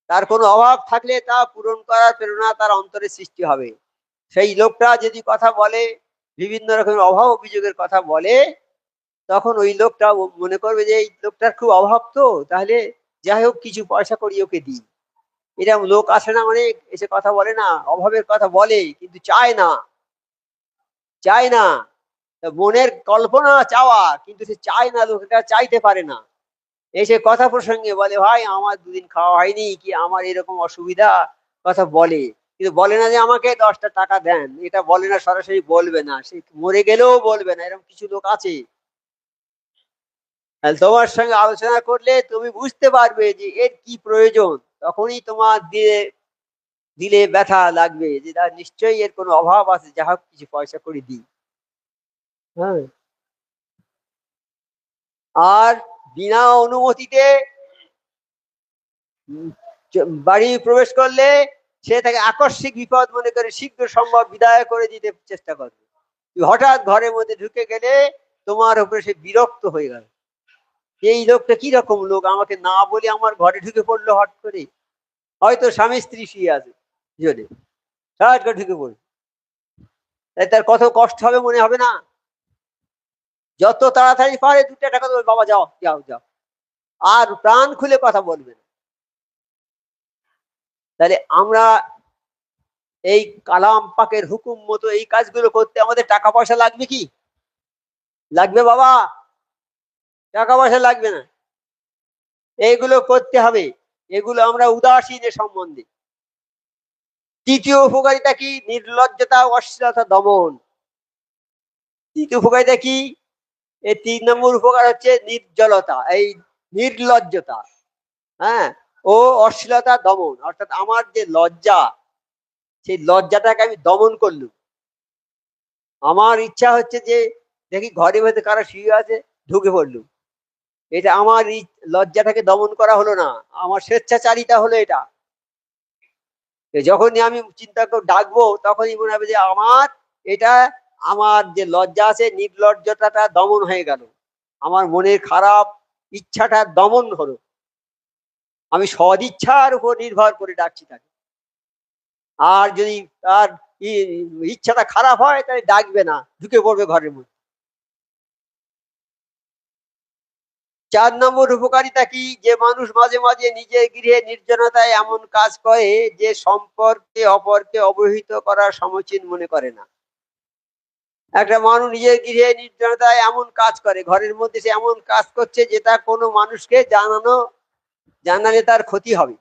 তার কোনো অভাব থাকলে তা পূরণ করার প্রেরণা তার অন্তরে সৃষ্টি হবে। সেই লোকটা যদি কথা বলে, বিভিন্ন রকমের অভাব অভিযোগের কথা বলে, তখন ওই লোকটা মনে করবে যে এই লোকটার খুব অভাব, তো তাহলে যাই হোক কিছু পয়সা করি ওকে দিই। এরকম লোক আসে না, অনেক এসে কথা বলে না, অভাবের কথা বলে কিন্তু চায় না, চায় না, মনের কল্পনা চাওয়া, কিন্তু সে চায় না, লোকেরা চাইতে পারে না। এসে কথা প্রসঙ্গে বলে, ভাই আমার দুদিন খাওয়া হয়নি, কি আমার এরকম অসুবিধা, কথা বলে, কিন্তু বলে না যে আমাকে 10টা টাকা দেন, এটা বলে না, সরাসরি বলবে না, সে মরে গেলেও বলবে না, এরকম কিছু লোক আছে। তোমার সঙ্গে আলোচনা করলে তুমি বুঝতে পারবে যে এর কি প্রয়োজন, তখনই তোমার দিয়ে দিলে ব্যথা লাগবে যে তার নিশ্চয়ই এর কোনো অভাব আছে, যা হোক কিছু পয়সা করে দিই। হ্যাঁ, আর বিনা অনুমতিতে বাড়ি প্রবেশ করলে সে তাকে আকস্মিক বিপদ মনে করে শীঘ্র সম্ভব বিদায় করে দিতে চেষ্টা করবে। হঠাৎ ঘরের মধ্যে ঢুকে গেলে তোমার উপরে সে বিরক্ত হয়ে গেল, এই লোকটা কি রকম লোক, আমাকে না বলে আমার ঘরে ঢুকে পড়লো হট করে। হয়তো স্বামী স্ত্রী শুয়ে আছে জোরে, হঠাৎ করে ঢুকে পড়লো, তার কত কষ্ট হবে মনে হবে না? যত তাড়াতাড়ি পারে 2টা টাকা দেবে, বাবা যাও যাও যাও, আর প্রাণ খুলে কথা বলবেন। তাহলে আমরা এই কালাম পাকের হুকুম মতো এই কাজগুলো করতে আমাদের টাকা পয়সা লাগবে কি? লাগবে বাবা? টাকা পয়সা লাগবে না, এইগুলো করতে হবে। এগুলো আমরা উদাসীন সম্বন্ধে। তৃতীয় উপকারিতা কি? নির্লজ্জতা, অশ্লীলতা দমন। তৃতীয় উপকারিতা কি? এই 3 নম্বর উপকার হচ্ছে নির্জলতা, এই নির্লজ্জতা, হ্যাঁ, ও অশ্লীলতা দমন, অর্থাৎ আমার যে লজ্জা, সেই লজ্জাটাকে আমি দমন করলুম। আমার ইচ্ছা হচ্ছে যে দেখি ঘরে ভেতরে কারা শুয়ে আছে, ঢুকে পড়লুম, এটা আমার লজ্জাটাকে দমন করা হলো না, আমার স্বেচ্ছাচারিতা হলো এটা। যখনই আমি চিন্তা করে ডাকবো তখনই মনে হবে যে আমার এটা, আমার যে লজ্জা আছে নির্লজ্জতাটা দমন হয়ে গেল, আমার মনের খারাপ ইচ্ছাটা দমন হলো, আমি সদিচ্ছার উপর নির্ভর করে ডাকছি তাকে। আর যদি তার ইচ্ছাটা খারাপ হয় তাহলে ডাকবে না, ঢুকে পড়বে ঘরের মধ্যে। 4 নম্বর উপকারিতা কি, যে মানুষ মাঝে মাঝে নিজের গৃহে নির্জনতায় এমন কাজ করে যে সম্পর্কে অপরকে অবহিত করার সমীচীন মনে করে না। একটা মানুষ নিজের গৃহে নির্জনতায় এমন কাজ করে, ঘরের মধ্যে সে এমন কাজ করছে যেটা কোনো মানুষকে জানালে তার ক্ষতি হবে,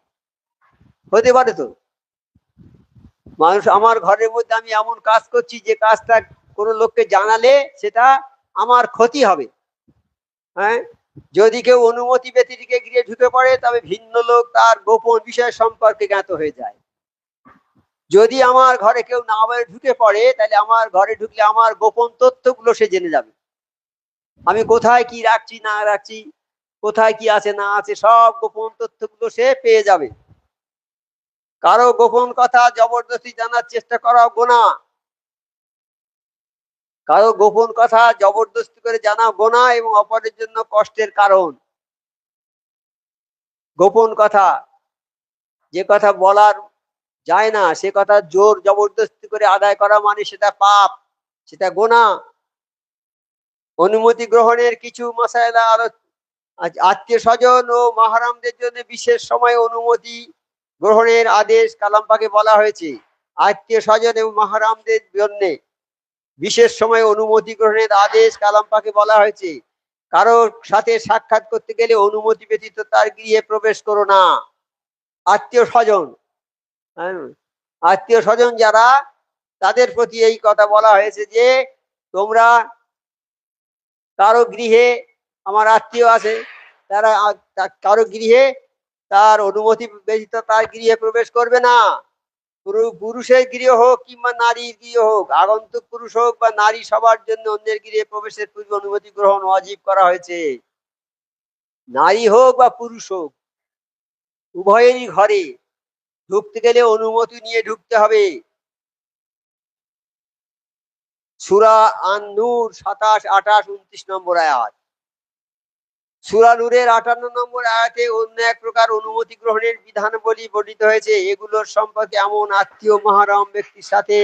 হতে পারে তো। মানুষ, আমার ঘরের মধ্যে আমি এমন কাজ করছি যে কাজটা কোনো লোককে জানালে সেটা আমার ক্ষতি হবে। হ্যাঁ, যদি কেউ অনুমতি ব্যতিরেকে গৃহে ঢুকে পড়ে তবে ভিন্ন লোক তার গোপন বিষয় সম্পর্কে জ্ঞাত হয়ে যায়। যদি আমার ঘরে কেউ না বলে ঢুকে পড়ে তাহলে আমার ঘরে ঢুকলে আমার গোপন তথ্যগুলো সে জেনে যাবে, আমি কোথায় কি রাখছি না রাখছি, কোথায় কি আছে না আছে, সব গোপন তথ্যগুলো সে পেয়ে যাবে। কারো গোপন কথা জবরদস্তি জানার চেষ্টা করা গুনাহ, কারো গোপন কথা জবরদস্তি করে জানা গুনাহ এবং অপরের জন্য কষ্টের কারণ। গোপন কথা, যে কথা বলার যায় না সে কথা জোর জবরদস্তি করে আদায় করা মানে সেটা পাপ, সেটা গুনাহ। অনুমতি গ্রহণের কিছু মাসায়েলা আত্মীয় স্বজন ও মাহরামদের জন্য বিশেষ সময় অনুমতি গ্রহণের আদেশ কালাম পাকে বলা হয়েছে। আত্মীয় স্বজন এবং মাহরামদের জন্য বিশেষ সময় অনুমতি গ্রহণের আদেশ কালাম পাকে বলা হয়েছে। কারোর সাথে সাক্ষাৎ করতে গেলে অনুমতি ব্যতীত তার গৃহে প্রবেশ করো না। আত্মীয় স্বজন, আত্মীয় স্বজন যারা, তাদের প্রতি এই কথা বলা হয়েছে যে তোমরা কারো গৃহে, আমার আত্মীয় আছে, তারা কারো গৃহে তার অনুমতি ব্যতীত তার গৃহে প্রবেশ করবে না। পুরুষের গৃহ হোক কিংবা নারীর গৃহ হোক, আগন্তুক পুরুষ হোক বা নারী, সবার জন্য অন্যের গৃহে প্রবেশের পূর্বে অনুমতি গ্রহণ ওয়াজিব করা হয়েছে। নারী হোক বা পুরুষ হোক, উভয়েরই ঘরে ঢুকতে গেলে অনুমতি নিয়ে ঢুকতে হবে। সূরা আন-নূর 27, 28, 29 নম্বর আয়াত। সূরা নূরের 58 নম্বর আয়াতে অন্য এক প্রকার অনুমতি গ্রহণের বিধানাবলী বর্ণিত হয়েছে। এগুলোর সম্পর্কে এমন আত্মীয় মাহরাম ব্যক্তির সাথে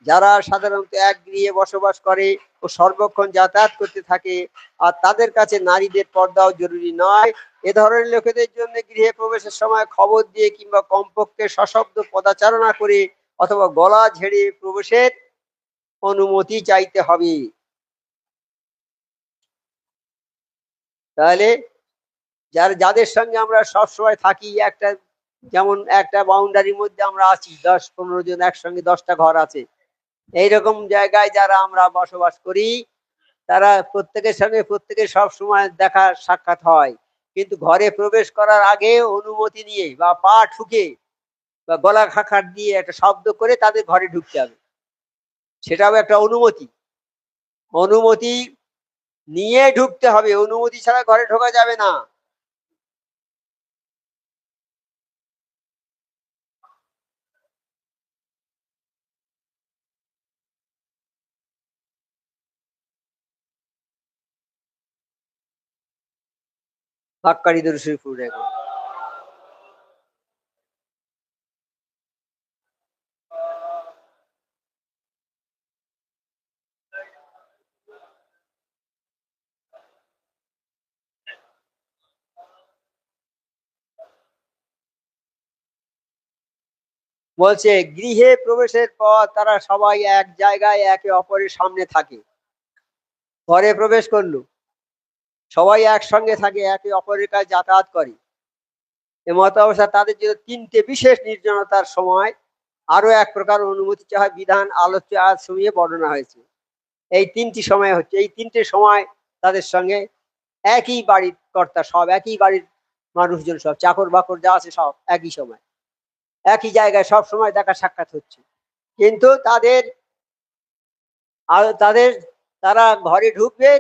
যারা সাধারণত এক গৃহে বসবাস করে ও সর্বক্ষণ যাতায়াত করতে থাকে, আর তাদের কাছে নারীদের পর্দাও জরুরি নয়। এ ধরনের লোকেদের জন্য গৃহে প্রবেশের সময় খবর দিয়ে কিংবা কমপক্ষে সশব্দ পদাচারণা করে অথবা গলা ঝেড়ে প্রবেশের অনুমতি চাইতে হবে। তাহলে যাদের সঙ্গে আমরা সবসময় থাকি, একটা যেমন একটা বাউন্ডারির মধ্যে আমরা আছি, 10-15 জন একসঙ্গে, 10টা ঘর আছে, এইরকম জায়গায় যারা আমরা বসবাস করি তারা প্রত্যেকের সঙ্গে প্রত্যেকের সব সময় দেখা সাক্ষাৎ হয়, কিন্তু ঘরে প্রবেশ করার আগে অনুমতি নিয়ে বা পা ঠুকে বা গলা খাখার দিয়ে একটা শব্দ করে তাদের ঘরে ঢুকতে হবে, সেটাও একটা অনুমতি। অনুমতি নিয়ে ঢুকতে হবে, অনুমতি ছাড়া ঘরে ঢোকা যাবে না। হাক্কানি দরুদ শরীফ পড়ে এখন। বলছে গৃহে প্রবেশের পর তারা সবাই এক জায়গায় একে অপরের সামনে থাকে। ঘরে প্রবেশ করলো, সবাই একসঙ্গে থাকে, একে অপরের কাছে যাতায়াত করে। এমত অবস্থা তাদের জন্য 3টে বিশেষ নির্জনতার সময় আরো এক প্রকার অনুমতি চাওয়ার বিধান আলোচ্য আয়াত সমূহে বর্ণনা হয়েছে। এই 3টি সময় হচ্ছে, এই 3টে সময় তাদের সঙ্গে একই বাড়ির কর্তা, সব একই বাড়ির মানুষজন, সব চাকর বাকর যা আছে সব একই সময় একই জায়গায় সব সময় দেখা সাক্ষাৎ হচ্ছে। কিন্তু তাদের তারা ঘরে ঢুকবে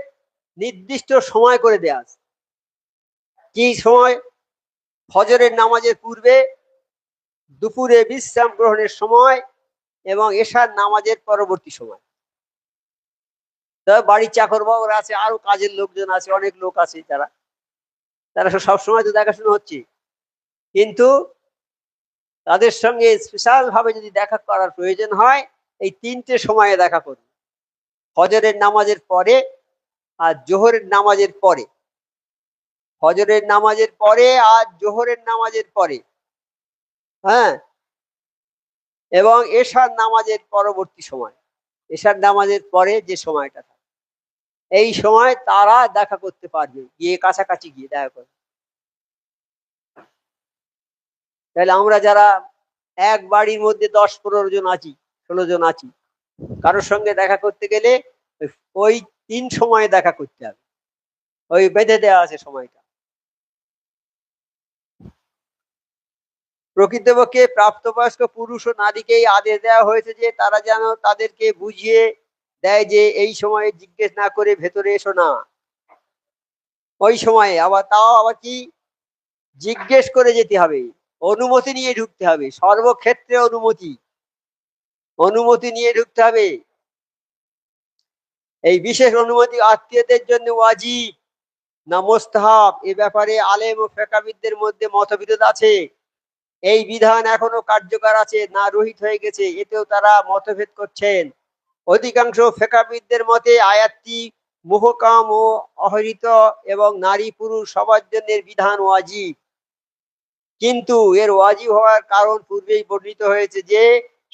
নির্দিষ্ট সময় করে দেয়া আছে। কি সময়? ফজরের নামাজের পূর্বে, দুপুরে বিশ্রাম গ্রহণের সময় এবং এশার নামাজের পরবর্তী সময়। বাড়ির চাকর বাবুরা আছে, আরো কাজের লোকজন আছে, অনেক লোক আছে, তারা সবসময় তো দেখাশোনা হচ্ছে, কিন্তু তাদের সঙ্গে স্পেশাল ভাবে যদি দেখা করার প্রয়োজন হয়, এই তিনটে সময়ে দেখা করবে: ফজরের নামাজের পরে, আর জোহরের নামাজের পরে, ফজরের নামাজের পরে আর জোহরের নামাজের পরে, হ্যাঁ, এবং এশার নামাজের পরবর্তী সময়, এশার নামাজের পরে যে সময়টা থাকে, এই সময় তারা দেখা করতে পারবে, গিয়ে কাছাকাছি গিয়ে দেখা করবে। তাহলে আমরা যারা এক বাড়ির মধ্যে 10-15 জন আছি, 16 জন আছি, কারোর সঙ্গে দেখা করতে গেলে ওই 3 সময়ে দেখা করতে হবে, ওই বেঁধে দেওয়া আছে সময়টা। প্রকৃতপক্ষে প্রাপ্তবয়স্ক পুরুষ ও নারীকেই আদেশ দেওয়া হয়েছে যে তারা যেন তাদেরকে বুঝিয়ে দেয় যে এই সময়ে জিজ্ঞেস না করে ভেতরে এসো না। ওই সময়ে তাও আবার কি জিজ্ঞেস করে যেতে হবে, অনুমতি নিয়ে ঢুকতে হবে, সর্বক্ষেত্রে অনুমতি নিয়ে ঢুকতে হবে। এই বিশেষ অনুমতি আত্মীয়দের জন্য ওয়াজিব না মুস্তাহাব, এ ব্যাপারে আলেম ও ফিকহবিদদের মধ্যে মতবিরোধ আছে। এই বিধান এখনো কার্যকর আছে না রহিত হয়ে গেছে, এতেও তারা মতভেদ করছেন। অধিকাংশ ফিকহবিদদের মতে আয়াতটি মুহকাম ও অহরিত এবং নারী পুরুষ সবার জন্য বিধান ওয়াজিব। কিন্তু এর ওয়াজিব হওয়ার কারণ পূর্বেই বর্ণিত হয়েছে যে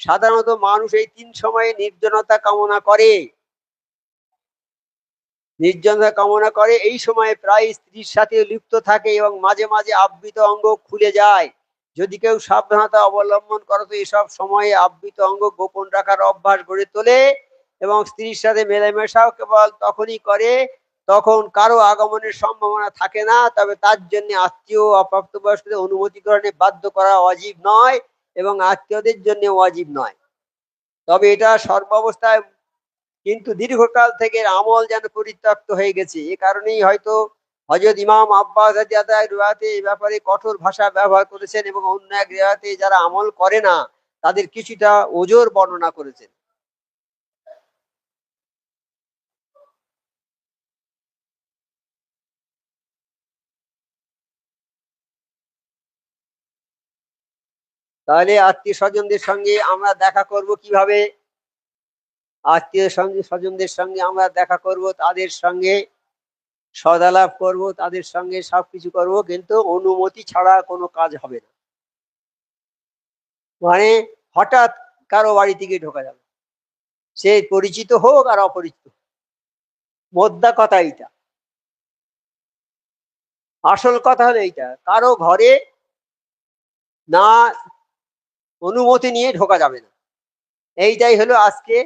সাধারণত মানুষ এই 3 সময়ে নির্জনতা কামনা করে, এই সময়ে প্রায় স্ত্রীর সাথে লিপ্ত থাকে এবং মাঝে মাঝে আবৃত অঙ্গ খুলে যায়। যদি কেউ সাবধানতা অবলম্বন করে তো এসব সময়ে আবৃত অঙ্গ গোপন রাখার অভ্যাস গড়ে তোলে এবং স্ত্রীর সাথে মেলামেশাও কেবল তখনই করে তখন কারো আগমনের সম্ভাবনা থাকে না। তবে তার জন্য আত্মীয় ও অপ্রাপ্তবয়স্কদের অনুমতি গ্রহণে বাধ্য করা ওয়াজিব নয় এবং আত্মীয়দের জন্য ওয়াজিব নয়। তবে এটা সর্বাবস্থায়, কিন্তু দীর্ঘকাল থেকে আমল যেন পরিত্যক্ত হয়ে গেছে। এ কারণেই হয়তো হযরত ইমাম আব্বাস রাদিয়াল্লাহু রিওয়ায়াতে এই ব্যাপারে কঠোর ভাষা ব্যবহার করেছেন এবং অন্য এক রিওয়ায়াতে যারা আমল করে না তাদের কিছুটা ওজর বর্ণনা করেছেন। তাহলে আত্মীয় স্বজনদের সঙ্গে আমরা দেখা করব কিভাবে? আত্মীয় স্বজনদের সঙ্গে আমরা দেখা করব, তাদের সঙ্গে সদালাপ করব, তাদের সঙ্গে সবকিছু করব, কিন্তু অনুমতি ছাড়া কোনো কাজ হবে না। মানে হঠাৎ কারো বাড়ি থেকে ঢোকা যাবে, সে পরিচিত হোক আর অপরিচিত। মোদ্দা কথা এইটা, আসল কথা হলো এইটা, কারো ঘরে না অনুমতি নিয়ে ঢোকা যাবে না। এইটাই হলো আজকে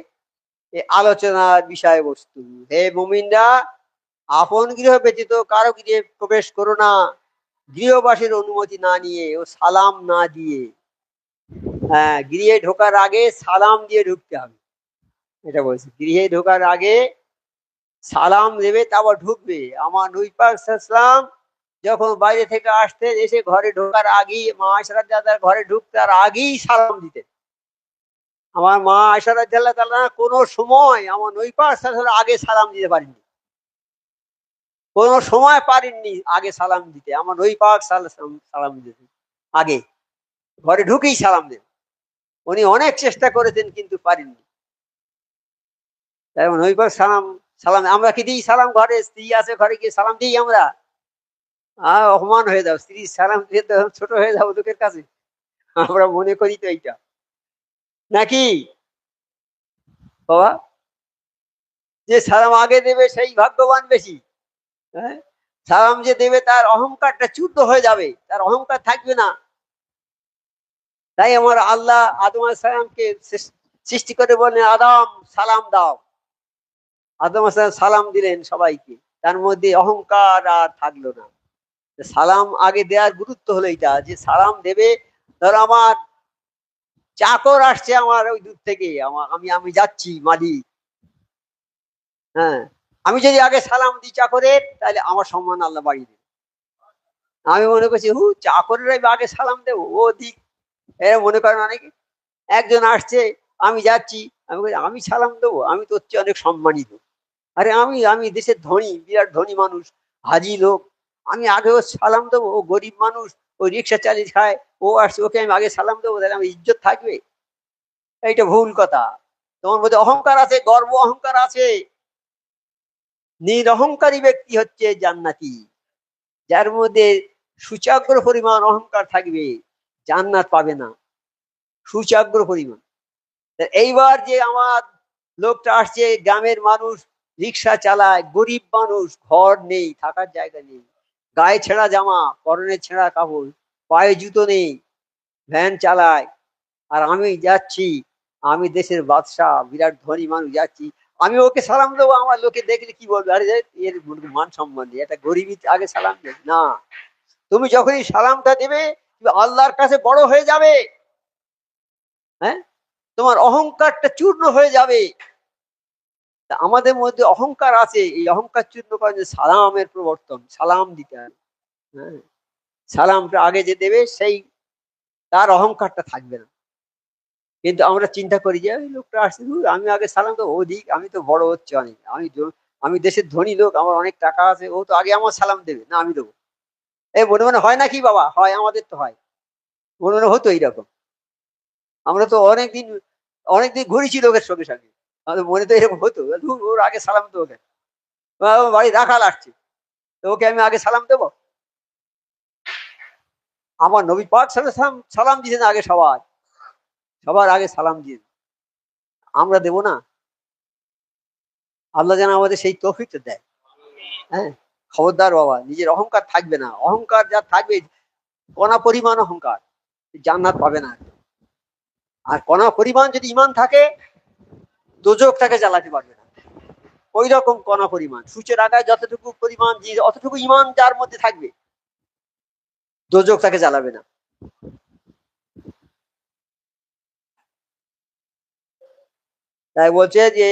আলোচনার বিষয়বস্তু। হে মুমিনরা, আপন গৃহ ব্যতীত কারো গৃহে প্রবেশ করো না গৃহবাসীর অনুমতি না নিয়ে ও সালাম না দিয়ে। হ্যাঁ, গৃহে ঢোকার আগে সালাম দিয়ে ঢুকতে হবে, এটা বলছি। গৃহে ঢোকার আগে সালাম দেবে, তারপর ঢুকবে। আমার নবী পাক সাল্লাল্লাহু আলাইহি ওয়াসাল্লাম যখন বাইরে থেকে আসতেন, এসে ঘরে ঢোকার আগেই, মা আয়েশা রাদিয়াল্লাহু আনহার ঘরে ঢুকতার আগেই সালাম দিতেন। আমার মা আয়েশা রাদিয়াল্লাহু তাআলা কোনো সময় আমার নবী পাক সাল্লাল্লাহু আলাইহি ওয়াসাল্লাম আগে সালাম দিতে পারেননি, কোনো সময় পারেননি আগে সালাম দিতে। আমার নবী পাক সাল্লাল্লাহু আলাইহি ওয়াসাল্লাম সালাম দিতেন আগে, ঘরে ঢুকেই সালাম দেন। উনি অনেক চেষ্টা করেছেন কিন্তু পারেননি। তাই নবী পাক সালাম সালাম আমরা কি দিই? সালাম, ঘরে স্ত্রী আছে, ঘরে গিয়ে সালাম দিই আমরা? অপমান হয়ে যাও, স্ত্রী সালাম দিয়ে তো ছোট হয়ে যাবো লোকের কাছে, আমরা মনে করি তো এইটা, নাকি বাবা? যে সালাম আগে দেবে সেই ভাগ্যবান বেশি। হ্যাঁ, সালাম যে দেবে তার অহংকারটা চূর্ণ হয়ে যাবে, তার অহংকার থাকবে না। তাই আমার আল্লাহ আদম আলাইহিস সালামকে সৃষ্টি করে বললেন, আদম সালাম দাও। আদম আলাইহিস সালাম সালাম দিলেন সবাইকে, তার মধ্যে অহংকার আর থাকলো না। সালাম আগে দেওয়ার গুরুত্ব হলো এইটা, যে সালাম দেবে। ধরো আমার চাকর আসছে আমার ওই দূর থেকে, আমি আমি যাচ্ছি মালিক, হ্যাঁ, আমি যদি আগে সালাম দিই চাকরের, তাহলে আমার সম্মান আল্লাহ বাড়িয়ে দেবে। আমি মনে করছি চাকরেরাই আগে সালাম দেবো, ও দিক, এরা মনে করেন অনেকে। একজন আসছে, আমি যাচ্ছি, আমি বলি আমি সালাম দেবো, আমি তো হচ্ছে অনেক সম্মানিত। আরে আমি আমি দেশের ধনী, বিরাট ধনী মানুষ, হাজি লোক, আমি আগে ও সালাম দেবো? ও গরিব মানুষ, ও রিক্সা চালিয়ে খায়, ও আসছে, ওকে আমি আগে সালাম দেবো? তাহলে আমার ইজ্জত থাকবে? এইটা ভুল কথা। তোমার মধ্যে অহংকার আছে, গর্ব অহংকার আছে। নিরহংকারী ব্যক্তি হচ্ছে জান্নাতি। যার মধ্যে সূচাগ্র পরিমাণ অহংকার থাকবে, জান্নাত পাবে না, সূচাগ্র পরিমাণ। এইবার যে আমার লোকটা আসছে, গ্রামের মানুষ, রিক্সা চালায়, গরিব মানুষ, ঘর নেই, থাকার জায়গা নেই, গায়ে ছেঁড়া জামা, পরনে ছেঁড়া কাপড়, পায়ে জুতো নেই, ভ্যান চালায়, আর আমি যাচ্ছি, আমি দেশের বাদশাহ, বিরাট ধনী মানুষ, যাচ্ছি, আমি ওকে সালাম দেবো? আমার লোকে দেখলে কি বলবে? আরে এর মান সম্মান নেই, এটা গরিবই আগে সালাম দেবে না। তুমি যখনই সালামটা দেবে, তুমি আল্লাহর কাছে বড় হয়ে যাবে। হ্যাঁ, তোমার অহংকারটা চূর্ণ হয়ে যাবে। আমাদের মধ্যে অহংকার আছে, এই অহংকার চূর্ণ করার জন্য সালামের প্রবর্তন, সালাম দিতে হবে। হ্যাঁ, সালামটা আগে যে দেবে, সেই তার অহংকারটা থাকবে না। কিন্তু আমরা চিন্তা করি যে ওই লোকটা আসছে, আমি আগে সালাম দেবো, ওদিক, আমি তো বড় হচ্ছে অনেক, আমি দেশের ধনী লোক, আমার অনেক টাকা আছে, ও তো আগে আমার সালাম দেবে, না আমি দেবো। এই মনে মনে হয় নাকি বাবা? হয়, আমাদের তো হয়, মনে মনে হতো এইরকম। আমরা তো অনেকদিন অনেকদিন ঘুরেছি লোকের সঙ্গে সঙ্গে, আমাদের মনে তো এরকম হতো, ওর আগে সালাম দেবো কেন? বাড়ি রাখাল আসছে, তো ওকে আমি আগে সালাম দেবো? আমার নবী পাক সালাম সালাম দিয়েছেন আগে, সবার আগে সালাম দিয়ে, আমরা দেব না? আল্লাহ যেন আমাদের সেই তৌফিকটা দেয়। হ্যাঁ, খবরদার বাবা, নিজের অহংকার থাকবে না। অহংকার যা থাকবে, কণা পরিমাণ অহংকার, জান্নাত পাবে না। আর কণা পরিমাণ যদি ইমান থাকে, দোজক তাকে জ্বালাতে পারবে না। ওই রকম কণা পরিমাণ, সূচের আগায় যতটুকু পরিমাণ, অতটুকু ইমান যার মধ্যে থাকবে, দোজক তাকে জ্বালাবে না। তাই বলছে যে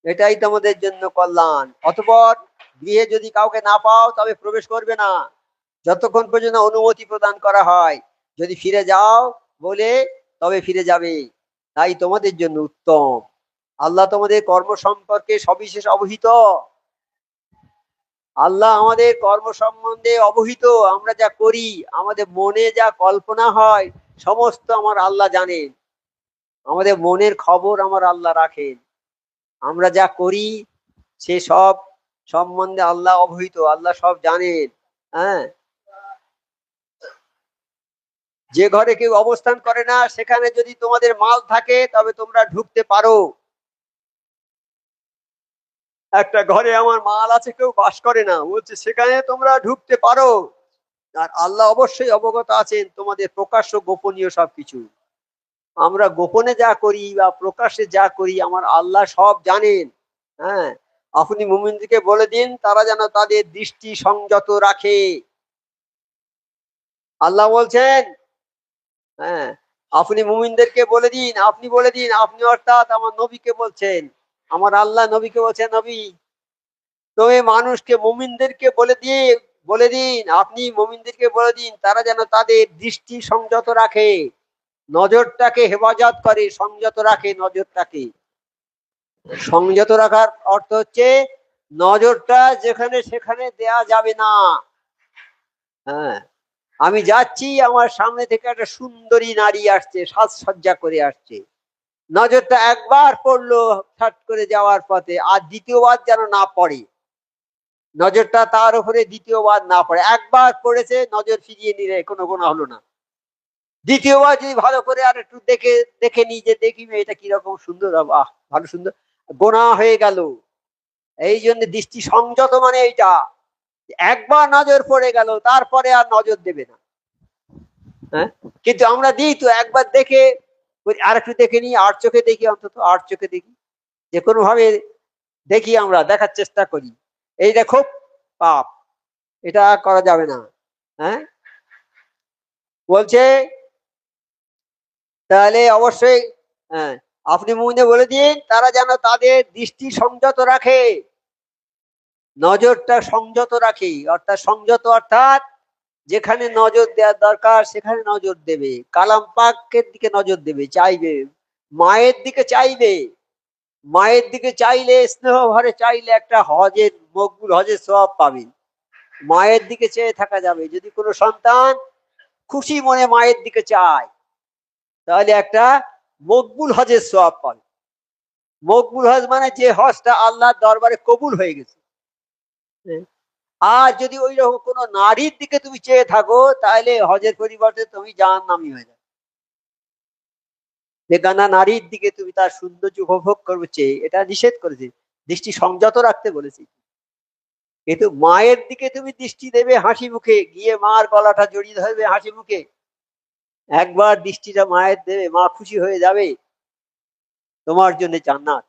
এটাই তোমাদের জন্য কল্যাণ। অতঃপর গৃহে যদি কাউকে না পাও, তবে প্রবেশ করবে না যতক্ষণ পর্যন্ত অনুমতি প্রদান করা হয়। যদি ফিরে যাও বলে, তবে ফিরে যাবে, তাই তোমাদের জন্য উত্তম। আল্লাহ তোমাদের কর্ম সম্পর্কে সবিশেষ অবহিত। আল্লাহ আমাদের কর্ম সম্বন্ধে অবহিত। আমরা যা করি, আমাদের মনে যা কল্পনা হয়, সমস্ত আমার আল্লাহ জানেন। আমাদের মনের খবর আমার আল্লাহ রাখেন। আমরা যা করি, সে সব সম্বন্ধে আল্লাহ অবহিত, আল্লাহ সব জানেন। হ্যাঁ, যে ঘরে কেউ অবস্থান করে না, সেখানে যদি তোমাদের মাল থাকে, তবে তোমরা ঢুকতে পারো। একটা ঘরে আমার মাল আছে, কেউ বাস করে না, বলছে সেখানে তোমরা ঢুকতে পারো। আর আল্লাহ অবশ্যই অবগত আছেন তোমাদের প্রকাশ্য গোপনীয় সবকিছু। আমরা গোপনে যা করি বা প্রকাশ্যে যা করি, আমার আল্লাহ সব জানেন। হ্যাঁ, আপনি মুমিনদেরকে বলে দিন, তারা যেন তাদের দৃষ্টি সংযত রাখে। আল্লাহ বলছেন, হ্যাঁ, আপনি মুমিনদেরকে বলে দিন, আপনি বলে দিন, আপনি অর্থাৎ আমার নবীকে বলছেন। আমার আল্লাহ নবীকে বলছেন, নবী তুমি মানুষকে, মুমিনদেরকে বলে দিন, আপনি মুমিনদেরকে বলে দিন, তারা যেন তাদের দৃষ্টি সংযত রাখে, নজরটাকে হেফাজত করে, সংযত রাখে নজরটাকে। সংযত রাখার অর্থ হচ্ছে নজরটা যেখানে সেখানে দেয়া যাবে না। হ্যাঁ, আমি যাচ্ছি, আমার সামনে থেকে একটা সুন্দরী নারী আসছে, সাজসজ্জা করে আসছে, নজরটা একবার পড়লো ছাট করে যাওয়ার পথে, আর দ্বিতীয়বার যেন না পড়ে। নজরটা তার উপরে দ্বিতীয়বার না পড়ে। একবার পড়েছে, নজর ফিরিয়ে নিলে কোনো গোনা হলো না। দ্বিতীয়বার যদি ভালো করে আর একটু দেখে দেখে নি, যে দেখি এটা কিরকম সুন্দর, বাহ ভালো সুন্দর, গোনা হয়ে গেল। এই জন্য দৃষ্টি সংযত মানে এইটা, একবার নজর পড়ে গেল, তারপরে আর নজর দেবে না। হ্যাঁ, কিন্তু আমরা দিই তো, একবার দেখে আর একটু দেখে নি, আর চোখে দেখি, অন্তত আর চোখে দেখি, যে কোনো ভাবে দেখি, আমরা দেখার চেষ্টা করি। এইটা খুব পাপ, এটা করা যাবে না। হ্যাঁ, বলছে তাহলে অবশ্যই, হ্যাঁ, আপনি মুমিনদের বলে দিন, তারা যেন তাদের দৃষ্টি সংযত রাখে, নজরটা সংযত রাখে, অর্থাৎ সংযত অর্থাৎ যেখানে নজর দেওয়ার দরকার সেখানে নজর দেবে, কালাম পাকের দিকে নজর দেবে, চাইবে, মায়ের দিকে চাইবে, মায়ের দিকে চাইলে, স্নেহ ভরে চাইলে একটা হজের, মকবুল হজের সওয়াব পাবে। মায়ের দিকে চেয়ে থাকা যাবে। যদি কোনো সন্তান খুশি মনে মায়ের দিকে চায় তাহলে একটা মকবুল হজের সওয়াব পাবে। মকবুল হজ মানে যে হজটা আল্লাহর দরবারে কবুল হয়ে গেছে। আর যদি ওই রকম কোনো নারীর দিকে তুমি চেয়ে থাকো তাহলে হজের পরিবর্তে তুমি জাহান্নামী হয়ে যাবে। বেগানা নারীর দিকে তুমি তার সৌন্দর্য উপভোগ করবে চেয়ে, এটা নিষেধ করেছে, দৃষ্টি সংযত রাখতে বলেছি। কিন্তু মায়ের দিকে তুমি দৃষ্টি দেবে হাসি মুখে, গিয়ে মার গলাটা জড়িয়ে ধরবে হাসি মুখে, একবার দৃষ্টিটা মায়ের দেবে, মা খুশি হয়ে যাবে, তোমার জন্য জান্নাত।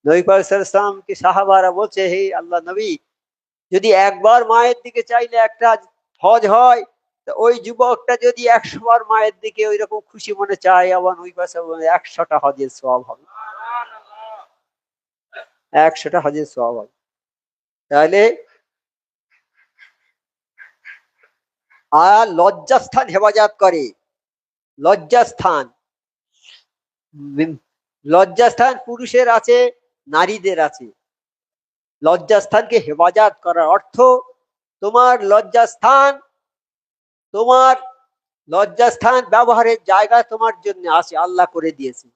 নবী পাক সাল্লাল্লাহু আলাইহি ওয়াসাল্লামকে সাহাবারা বলছে, হে আল্লাহ নবী, যদি একবার মায়ের দিকে চাইলে একটা হজ হয়, ওই যুবকটা যদি 100 বার মায়ের দিকে ওই রকম খুশি মনে চায়, আবার ওই পাশে 100টা হজের সওয়াব হবে, 100টা হজের সওয়াব হবে। তাহলে আর লজ্জাস্থান হেফাজত করে, লজ্জাস্থান, লজ্জাস্থান পুরুষের আছে, নারীদের আছে। লজ্জাস্থানকে হেফাজত করার অর্থ তোমার লজ্জাস্থান, তোমার লজ্জাস্থান ব্যবহারের জায়গা তোমার জন্য আছে, আল্লাহ করে দিয়েছে।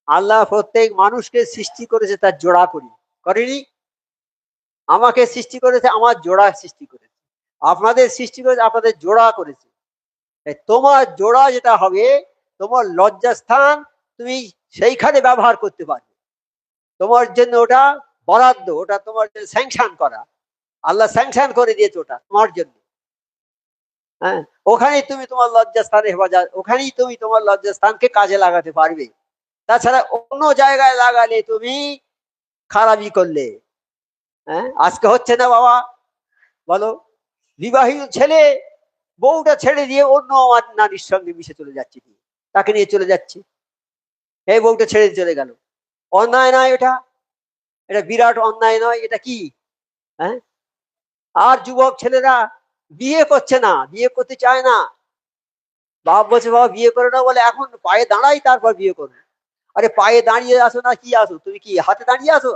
আল্লাহ প্রত্যেক মানুষকে সৃষ্টি করেছে তার জোড়া করি, করেনি? আমাকে সৃষ্টি করেছে আমার জোড়া সৃষ্টি করেছে, আপনাদের সৃষ্টি করেছে আপনাদের জোড়া করেছে। তোমার জোড়া যেটা হবে, তোমার লজ্জাস্থান, তুমি সেইখানে ব্যবহার করতে পারবে। তোমার জন্য ওটা বরাদ্দ, ওটা তোমার জন্য স্যাংশন করা, আল্লাহ স্যাংশন করে দিয়েছে ওটা তোমার জন্য। হ্যাঁ, ওখানেই তুমি তোমার লজ্জাস্থানে হেফাজত, ওখানেই তুমি তোমার লজ্জাস্থানকে কাজে লাগাতে পারবে। তাছাড়া অন্য জায়গায় লাগালে তুমি খারাপই করলে। হ্যাঁ, আজকে হচ্ছে না বাবা, বলো, বিবাহিত ছেলে বউটা ছেড়ে দিয়ে অন্য আমার নারীর সঙ্গে মিশে চলে যাচ্ছে, তাকে নিয়ে চলে যাচ্ছে, এই বউটা ছেড়ে চলে গেল। অন্যায় নয় এটা? এটা বিরাট অন্যায় নয়? এটা কি? হ্যাঁ, আর যুবক ছেলেরা বিয়ে করছে না, বিয়ে করতে চায় না। বাপ বলছে বাবা বিয়ে করে না, বলে এখন পায়ে দাঁড়াই তারপর বিয়ে করবে। আরে পায়ে দাঁড়িয়ে আসো না কি আসো, তুমি কি হাতে দাঁড়িয়ে আসো?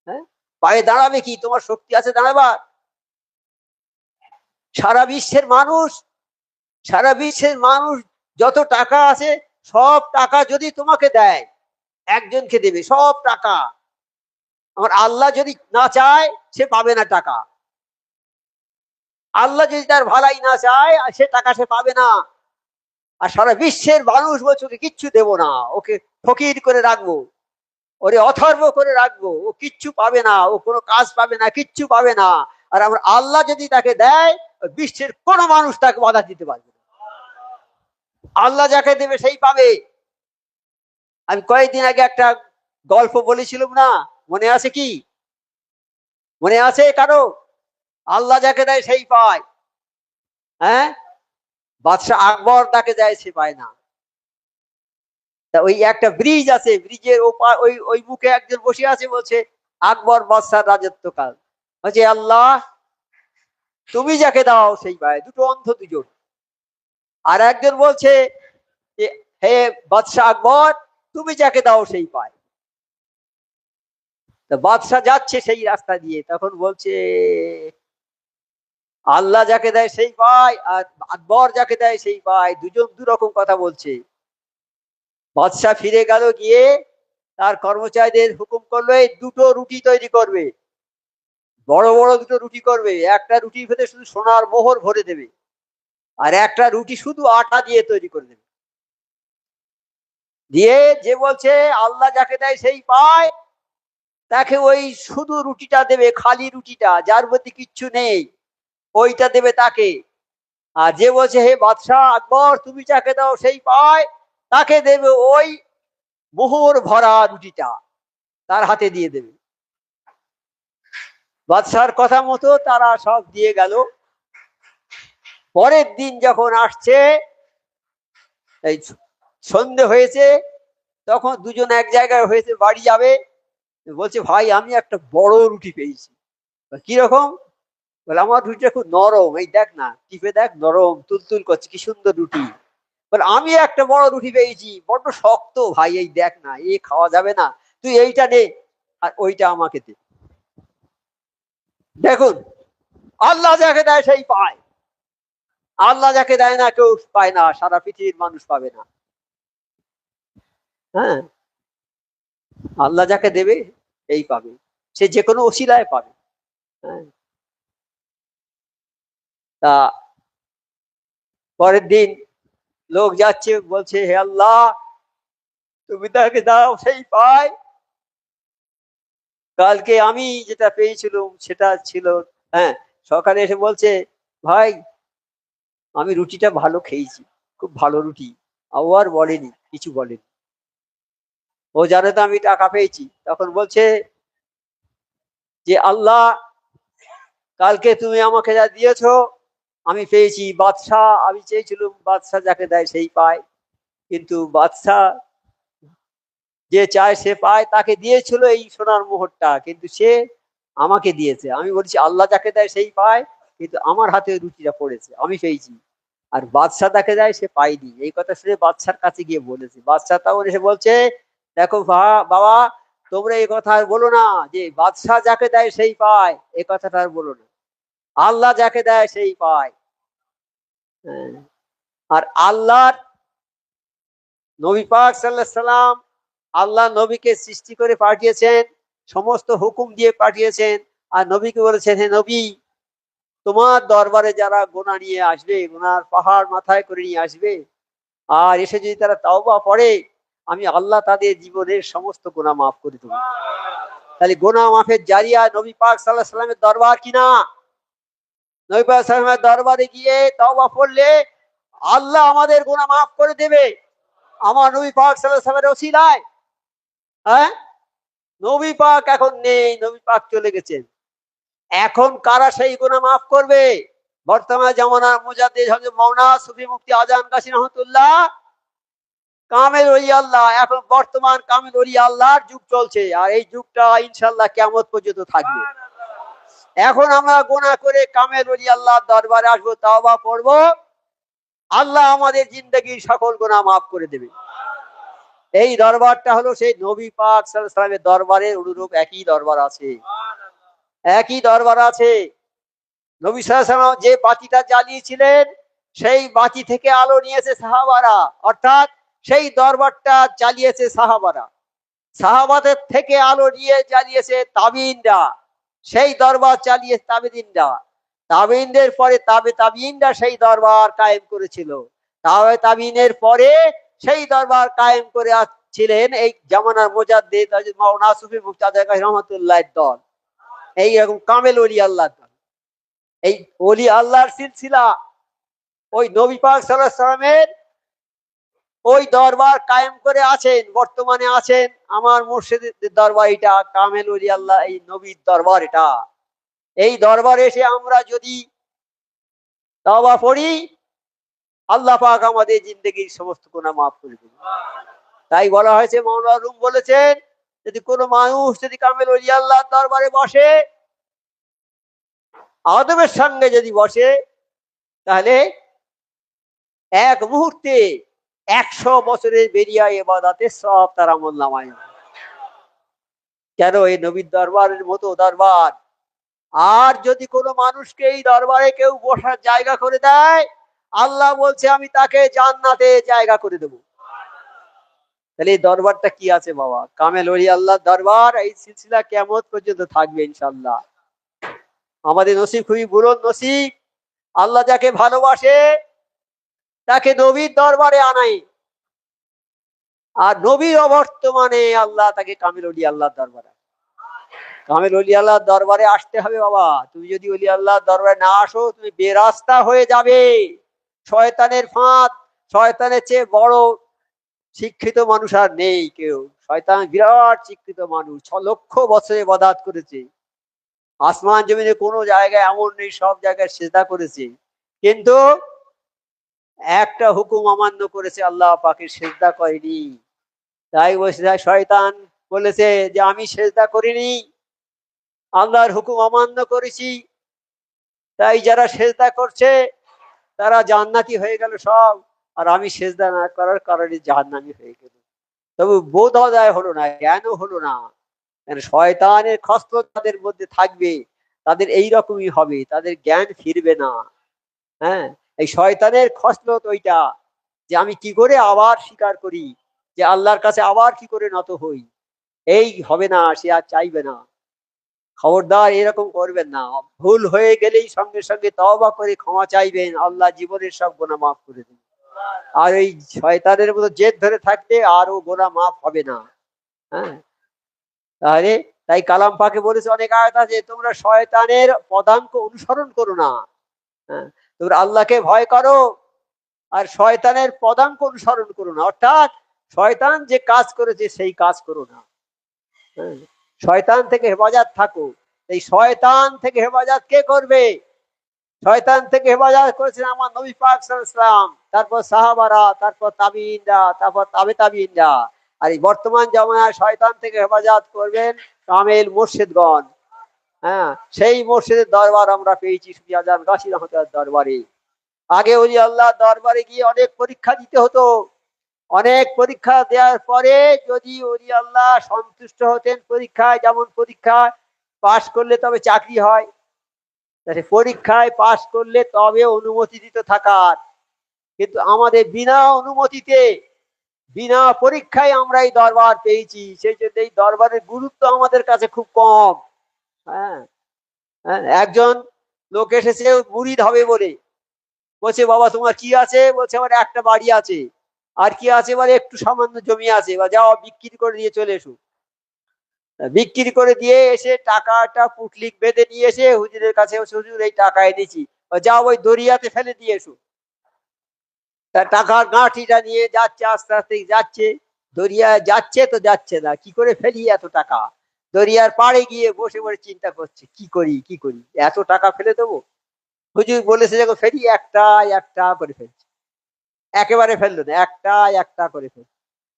হ্যাঁ, পায়ে দাঁড়াবে কি, তোমার শক্তি আছে দাঁড়াবার? সারা বিশ্বের মানুষ, সারা বিশ্বের মানুষ যত টাকা আছে সব টাকা যদি তোমাকে দেয়, একজনকে দেবে সব টাকা, আমার আল্লাহ যদি না চায় সে পাবে না টাকা। আল্লাহ যদি তার ভালাই না চায় সে টাকা সে পাবে না। আর সারা বিশ্বের মানুষ বলছে ওকে কিচ্ছু দেবো না, ওকে ফকির করে রাখবো, ওরে অথর্ব করে রাখবো, ও কিচ্ছু পাবে না, ও কোনো কাজ পাবে না, কিচ্ছু পাবে না। আর আমার আল্লাহ যদি তাকে দেয়, বিশ্বের কোনো মানুষ তাকে বাধা দিতে পারবে না। আল্লাহ যাকে দেবে সেই পাবে। আমি কয়েকদিন আগে একটা গল্প বলেছিলাম না, মনে আছে কি? মনে আছে কারো? আল্লাহ যাকে দেয় সেই পায়। হ্যাঁ, বাদশাহ আকবর তাকে দেয় সে পায় না। তা ওই একটা ব্রিজ আছে, ব্রিজের ওই ওই মুখে একজন বসে আছে, বলছে আকবর বাদশার রাজত্বকাল, বলছে আল্লাহ তুমি যাকে দাও সেই পায়। দুটো অন্ধ দুজন। আর একজন বলছে যে হে বাদশাহ আকবর তুমি যাকে দাও সেই পায়। তা বাদশাহ যাচ্ছে সেই রাস্তা দিয়ে, তখন বলছে আল্লাহ যাকে দেয় সেই পায় আর আকবর যাকে দেয় সেই পায়, দুজন দু রকম কথা বলছে। বাদশাহ ফিরে গেল, গিয়ে তার কর্মচারীদের হুকুম করলো এই দুটো রুটি তৈরি করবে, বড় বড় দুটো রুটি করবে, একটা রুটির ভেতরে শুধু সোনার মোহর ভরে দেবে, আর একটা রুটি শুধু আটা দিয়ে তৈরি করে দেবে। দিয়ে যে বলছে আল্লাহ যাকে দেয় সেই পায়, তাকে ওই শুধু রুটিটা দেবে, খালি রুটিটা যার মধ্যে কিচ্ছু নেই, ওইটা দেবে তাকে। আর যে বলছে হে বাদশাহ আকবর তুমি যাকে দাও সেই পায়, তাকে দেবে ওই মোহর ভরা রুটিটা, তার হাতে দিয়ে দেবে। বাদশার কথা মতো তারা সব দিয়ে গেল। পরের দিন যখন আসছে, এই সন্ধে হয়েছে, তখন দুজন এক জায়গায় হয়েছে, বাড়ি যাবে। বলছে ভাই আমি একটা বড় রুটি পেয়েছি। কিরকম? বলে আমার রুটিটা খুব নরম, এই দেখ না টিপে দেখ, নরম তুলতুল করছে, কি সুন্দর রুটি। বলে আমি একটা বড় রুটি পেয়েছি, বড্ড শক্ত ভাই, এই দেখ না, এ খাওয়া যাবে না, তুই এইটা নে আর ওইটা আমাকে দে। দেখুন, আল্লাহ যাকে দেয় সেই পায়, আল্লাহ যাকে দেয় না কেউ পায় না, সারা পৃথিবীর মানুষ পাবে না। হ্যাঁ, আল্লাহ যাকে দেবে এই পাবে, সে যে কোনো ওসিলায় পাবে। হ্যাঁ, তা পরের দিন লোক যাচ্ছে, বলছে হে আল্লাহ তুমি তাকে দাও সেই পায়। কালকে আমি যেটা পেয়েছিলাম সেটা ছিল। হ্যাঁ, সকালে এসে বলছে ভাই আমি রুটিটা ভালো খেয়েছি, খুব ভালো রুটি। ও আর বলেনি, কিছু বলেনি, ও জানে তো আমি টাকা পেয়েছি। তখন বলছে যে আল্লাহ কালকে তুমি আমাকে যা দিয়েছো আমি পেয়েছি বাদশাহ, আমি চেয়েছিলাম বাদশাহ যাকে দেয় সেই পায়, কিন্তু বাদশাহ যে চায় সে পায়, তাকে দিয়েছিল এই সোনার মোহরটা, কিন্তু সে আমাকে দিয়েছে। আমি বলছি আল্লাহ যাকে দেয় সেই পায়, কিন্তু আমার হাতে রুটিটা পড়েছে, আমি পেয়েছি, আর বাদশাহ তাকে দেয় সে পায়নি। এই কথা শুনে বাদশার কাছে গিয়ে বলেছে, বাদশাহ তখন এসে বলছে দেখো বাবা, তোমরা এই কথা আর বলো না যে বাদশাহ যাকে দেয় সেই পায়, এই কথাটা আর বলো না, আল্লাহ যাকে দেয় সেই পায়। হ্যাঁ, আর আল্লাহর নবী পাক সাল্লাল্লাহু আলাইহি সাল্লাম, আল্লাহ নবীকে সৃষ্টি করে পাঠিয়েছেন, সমস্ত হুকুম দিয়ে পাঠিয়েছেন, আর নবীকে বলেছেন হে নবী তোমার দরবারে যারা গোনা নিয়ে আসবে, গোনার পাহাড় মাথায় করে নিয়ে আসবে, আর এসে যদি তারা তাওবা পড়ে, আমি আল্লাহ তাদের জীবনের সমস্ত গোনা মাফ করে দেবো। তাহলে গোনা মাফের জারিয়া নবী পাক সাল্লাল্লাহু আলাইহি সাল্লামের দরবার কিনা? নবী পাক সাল্লাল্লাহু আলাইহি সাল্লামের দরবারে গিয়ে তাওবা পড়লে আল্লাহ আমাদের গোনা মাফ করে দেবে, আমার নবী পাক সাল্লাল্লাহু আলাইহি সাল্লামের ওসিলায়। হ্যাঁ, নবী পাক এখন নেই, নবী পাক চলে গেছেন, এখন কারা সেই গুনাহ মাফ করবে? বর্তমান জামানার মুজাদ্দিদ হযরত মাওলানা সুফি মুফতি আজান কাশী রহমাতুল্লাহ কামেল ওলি আল্লাহ, এখন বর্তমান কামেল ওলি আল্লাহর যুগ চলছে, আর এই যুগটা ইনশাআল্লাহ কিয়ামত পর্যন্ত থাকবে। এখন আমরা গুনাহ করে কামেল ওলি আল্লাহর দরবারে আসবো, তাওবা পড়ব, আল্লাহ আমাদের জিন্দেগীর সকল গুনাহ মাফ করে দেবে। এই দরবারটা হলো সেই নবী পাক সাল্লাল্লাহু আলাইহি ওয়াসাল্লামের দরবারের অনুরূপ একই দরবার আছে, একই দরবার আছে। নবী সাল্লাল্লাহু আলাইহি ওয়াসাল্লাম যে বাতিটা জ্বালিয়েছিলেন, সেই বাতি থেকে আলো নিয়েছে সাহাবারা, অর্থাৎ সেই দরবারটা জ্বালিয়েছে সাহাবারা, সাহাবাদের থেকে আলো নিয়ে জ্বালিয়েছে তাবিইনরা, সেই দরবার চালিয়ে তাবিইনরা, তাবিইনদের পরে তাবিইনরা সেই দরবার কায়েম করেছিল, তাবিইনের পরে সেই দরবার কায়েম করে ছিলেন এই জামানার মুজাদ্দিদ হযরত মাওলানা সুফি মুফতি আজাদ রহমাতুল্লাহর দল, এই রকম কামেল ওলি আল্লাহ দল। এই ওলি আল্লাহর সিলসিলা ওই নবী পাক সাল্লাল্লাহু আলাইহি সাল্লামের ওই দরবার কায়েম করে আছেন, বর্তমানে আছেন আমার মুর্শিদের দরবার, এটা কামেল ওলি আল্লাহ এই নবীর দরবার। এটা এই দরবারে এসে আমরা যদি তাওবা পড়ি, আল্লাহ পাক আমাদের জিন্দেগীর সমস্ত গুনাহ মাফ করে দেবেন। তাই বলা হয়েছে, মাওলানা রুম বলেছেন, যদি কোনো মানুষ যদি কামেল ওলি আল্লাহর দরবারে বসে, আদবের সঙ্গে যদি বসে, তাহলে এক মুহূর্তে 100 বছরের বেরিয়া ইবাদতের সব তার আমলনামায়। কেন? এই নবীর দরবারের মতো দরবার। আর যদি কোনো মানুষকে এই দরবারে কেউ বসার জায়গা করে দেয়, আল্লাহ বলছে আমি তাকে জান্নাতে জায়গা করে দেব। তাহলে এই দরবারটা কি আছে বাবা? কামেল ওলি আল্লাহ দরবার, এই সিলসিলা কিয়ামত পর্যন্ত থাকবে ইনশাআল্লাহ। আমাদের নসিব খুবই বুলন্দ নসিব, আল্লাহ যাকে ভালোবাসে তাকে নবীর দরবারে আনাই, আর নবীর অবর্তমানে আল্লাহ তাকে কামেল ওলি আল্লাহর দরবারে। কামেল ওলি আল্লাহর দরবারে আসতে হবে বাবা, তুমি যদি ওলি আল্লাহর দরবারে না আসো তুমি বেরাস্তা হয়ে যাবে। শয়তানের ফাঁদ, শয়তানের চেয়ে বড় শিক্ষিত মানুষ আর নেই কেউ। শয়তান বিরাট শিক্ষিত মানুষ, 6 লক্ষ বছরে ইবাদত করেছে, আসমান জমিনে কোনো জায়গায় এমন নেই, সব জায়গায় সিজদা করেছে, কিন্তু একটা হুকুম অমান্য করেছে, আল্লাহ পাকের সিজদা করেনি। তাই বলছে শয়তান বলেছে যে আমি সেজদা করিনি, আল্লাহর হুকুম অমান্য করেছি, তাই যারা সেজদা করছে তারা জান্নাতি হয়ে গেল সব, আর আমি সেজদা না করার কারণে জাহান্নামী হয়ে গেল। তবে বোধোদয় হলো না, জ্ঞানও হলো না। শয়তানের খসলত তাদের মধ্যে থাকবে, তাদের এই রকমই হবে, তাদের জ্ঞান ফিরবে না। হ্যাঁ, এই শয়তানের খসলত ওইটা, যে আমি কি করে আবার স্বীকার করি, যে আল্লাহর কাছে আবার কি করে নত হই। এই হবে না, সে আর চাইবে না। খবরদার এরকম করবেন না। ভুল হয়ে গেলেই সঙ্গে সঙ্গে তওবা করে ক্ষমা চাইবেন, আল্লাহ জীবনের সব গুনাহ মাফ করে দেবেন। আর এই শয়তানের মতো জেদ ধরে থাকতে আরো গুনাহ মাফ হবে না। হ্যাঁ, তাহলে তাই কালাম পাকে বলেছে অনেক আয়াত আছে, তোমরা শয়তানের পদাঙ্ক অনুসরণ করো না। হ্যাঁ, তোমরা আল্লাহকে ভয় করো আর শয়তানের পদাঙ্ক অনুসরণ করো না, অর্থাৎ শয়তান যে কাজ করেছে সেই কাজ করো না। হ্যাঁ, শয়তান থেকে হেফাজত থাকো। এই শয়তান থেকে হেফাজত কে করবে? শয়তান থেকে হেফাজত করেছেন আমার নবী পাক সাল্লাল্লাহু আলাইহি ওয়াসাল্লাম, তারপর সাহাবারা, তারপর তাবিঈনরা, তারপর তাবিঈনরা। আর এই বর্তমান জামানায় শয়তান থেকে হেফাজত করবেন কামেল মুর্শিদগণ। হ্যাঁ, সেই মুর্শিদের দরবার আমরা পেয়েছি সুফি আজম গাছী রহমতুল্লাহর দরবারে। আগে ওলি আল্লাহ দরবারে গিয়ে অনেক পরীক্ষা দিতে হতো। অনেক পরীক্ষা দেওয়ার পরে যদি ওলি আল্লাহ সন্তুষ্ট হতেন পরীক্ষায়, যেমন পরীক্ষায় পাশ করলে তবে চাকরি হয়, পরীক্ষায় পাশ করলে তবে অনুমতি দিতে থাকার। কিন্তু আমাদের বিনা অনুমতিতে, বিনা পরীক্ষায় আমরা এই দরবার পেয়েছি, সেই জন্য এই দরবারের গুরুত্ব আমাদের কাছে খুব কম। হ্যাঁ, একজন লোক এসেছে মুরিদ হবে বলে, বলছে বাবা তোমার কি আছে? বলছে আমার একটা বাড়ি আছে। আর কি আছে? বলে একটু সামান্য জমি আছে, বা যাও বিক্রি করে দিয়ে চলে এসো। বিক্রি করে দিয়ে এসে টাকাটা পুটলিক বেঁধে নিয়ে এসে হুজুরের কাছে, হুজুর এই টাকা এনেছি, যাও ওই দরিয়াতে ফেলে দিয়ে এসো। তার টাকার গাঁঠিটা নিয়ে যাচ্ছে, আস্তে আস্তে যাচ্ছে, দরিয়ায় যাচ্ছে তো যাচ্ছে না, কি করে ফেলি এত টাকা। দরিয়ার পাড়ে গিয়ে বসে বসে চিন্তা করছে, কি করি কি করি, এত টাকা ফেলে দেবো। হুজুর বলেছে যখন ফেলি, একটা একটা করে ফেলছে। একেবারে ফেললো না, একটা একটা করে ফেলছে।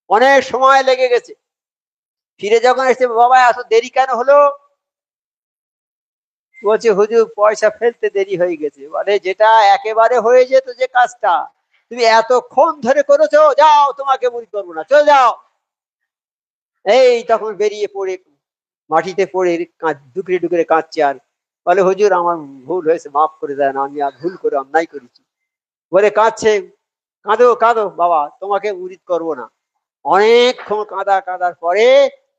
অনেক সময় লেগে গেছে। ফিরে যখন এসে, বাবা এত দেরি কেন হলো? বলছে হুজুর পয়সা ফেলতে দেরি হয়ে গেছে। বলে যেটা একেবারে হয়ে যেত, যে কাজটা তুমি এতক্ষণ ধরে করেছো, যাও তোমাকে মুড়ি করবো না, চলে যাও। এই তখন বেরিয়ে পড়ে মাটিতে পড়ে ডুকরে ডুকরে কাঁদছে, আর বলে হুজুর আমার ভুল হয়েছে, মাফ করে দেন, আমি আর ভুল করে অন্যায় করেছি বলে কাঁদছে। কাঁদো কাঁদো বাবা, তোমাকে মুরিদ করবো না। অনেকক্ষণ কাঁদার পরে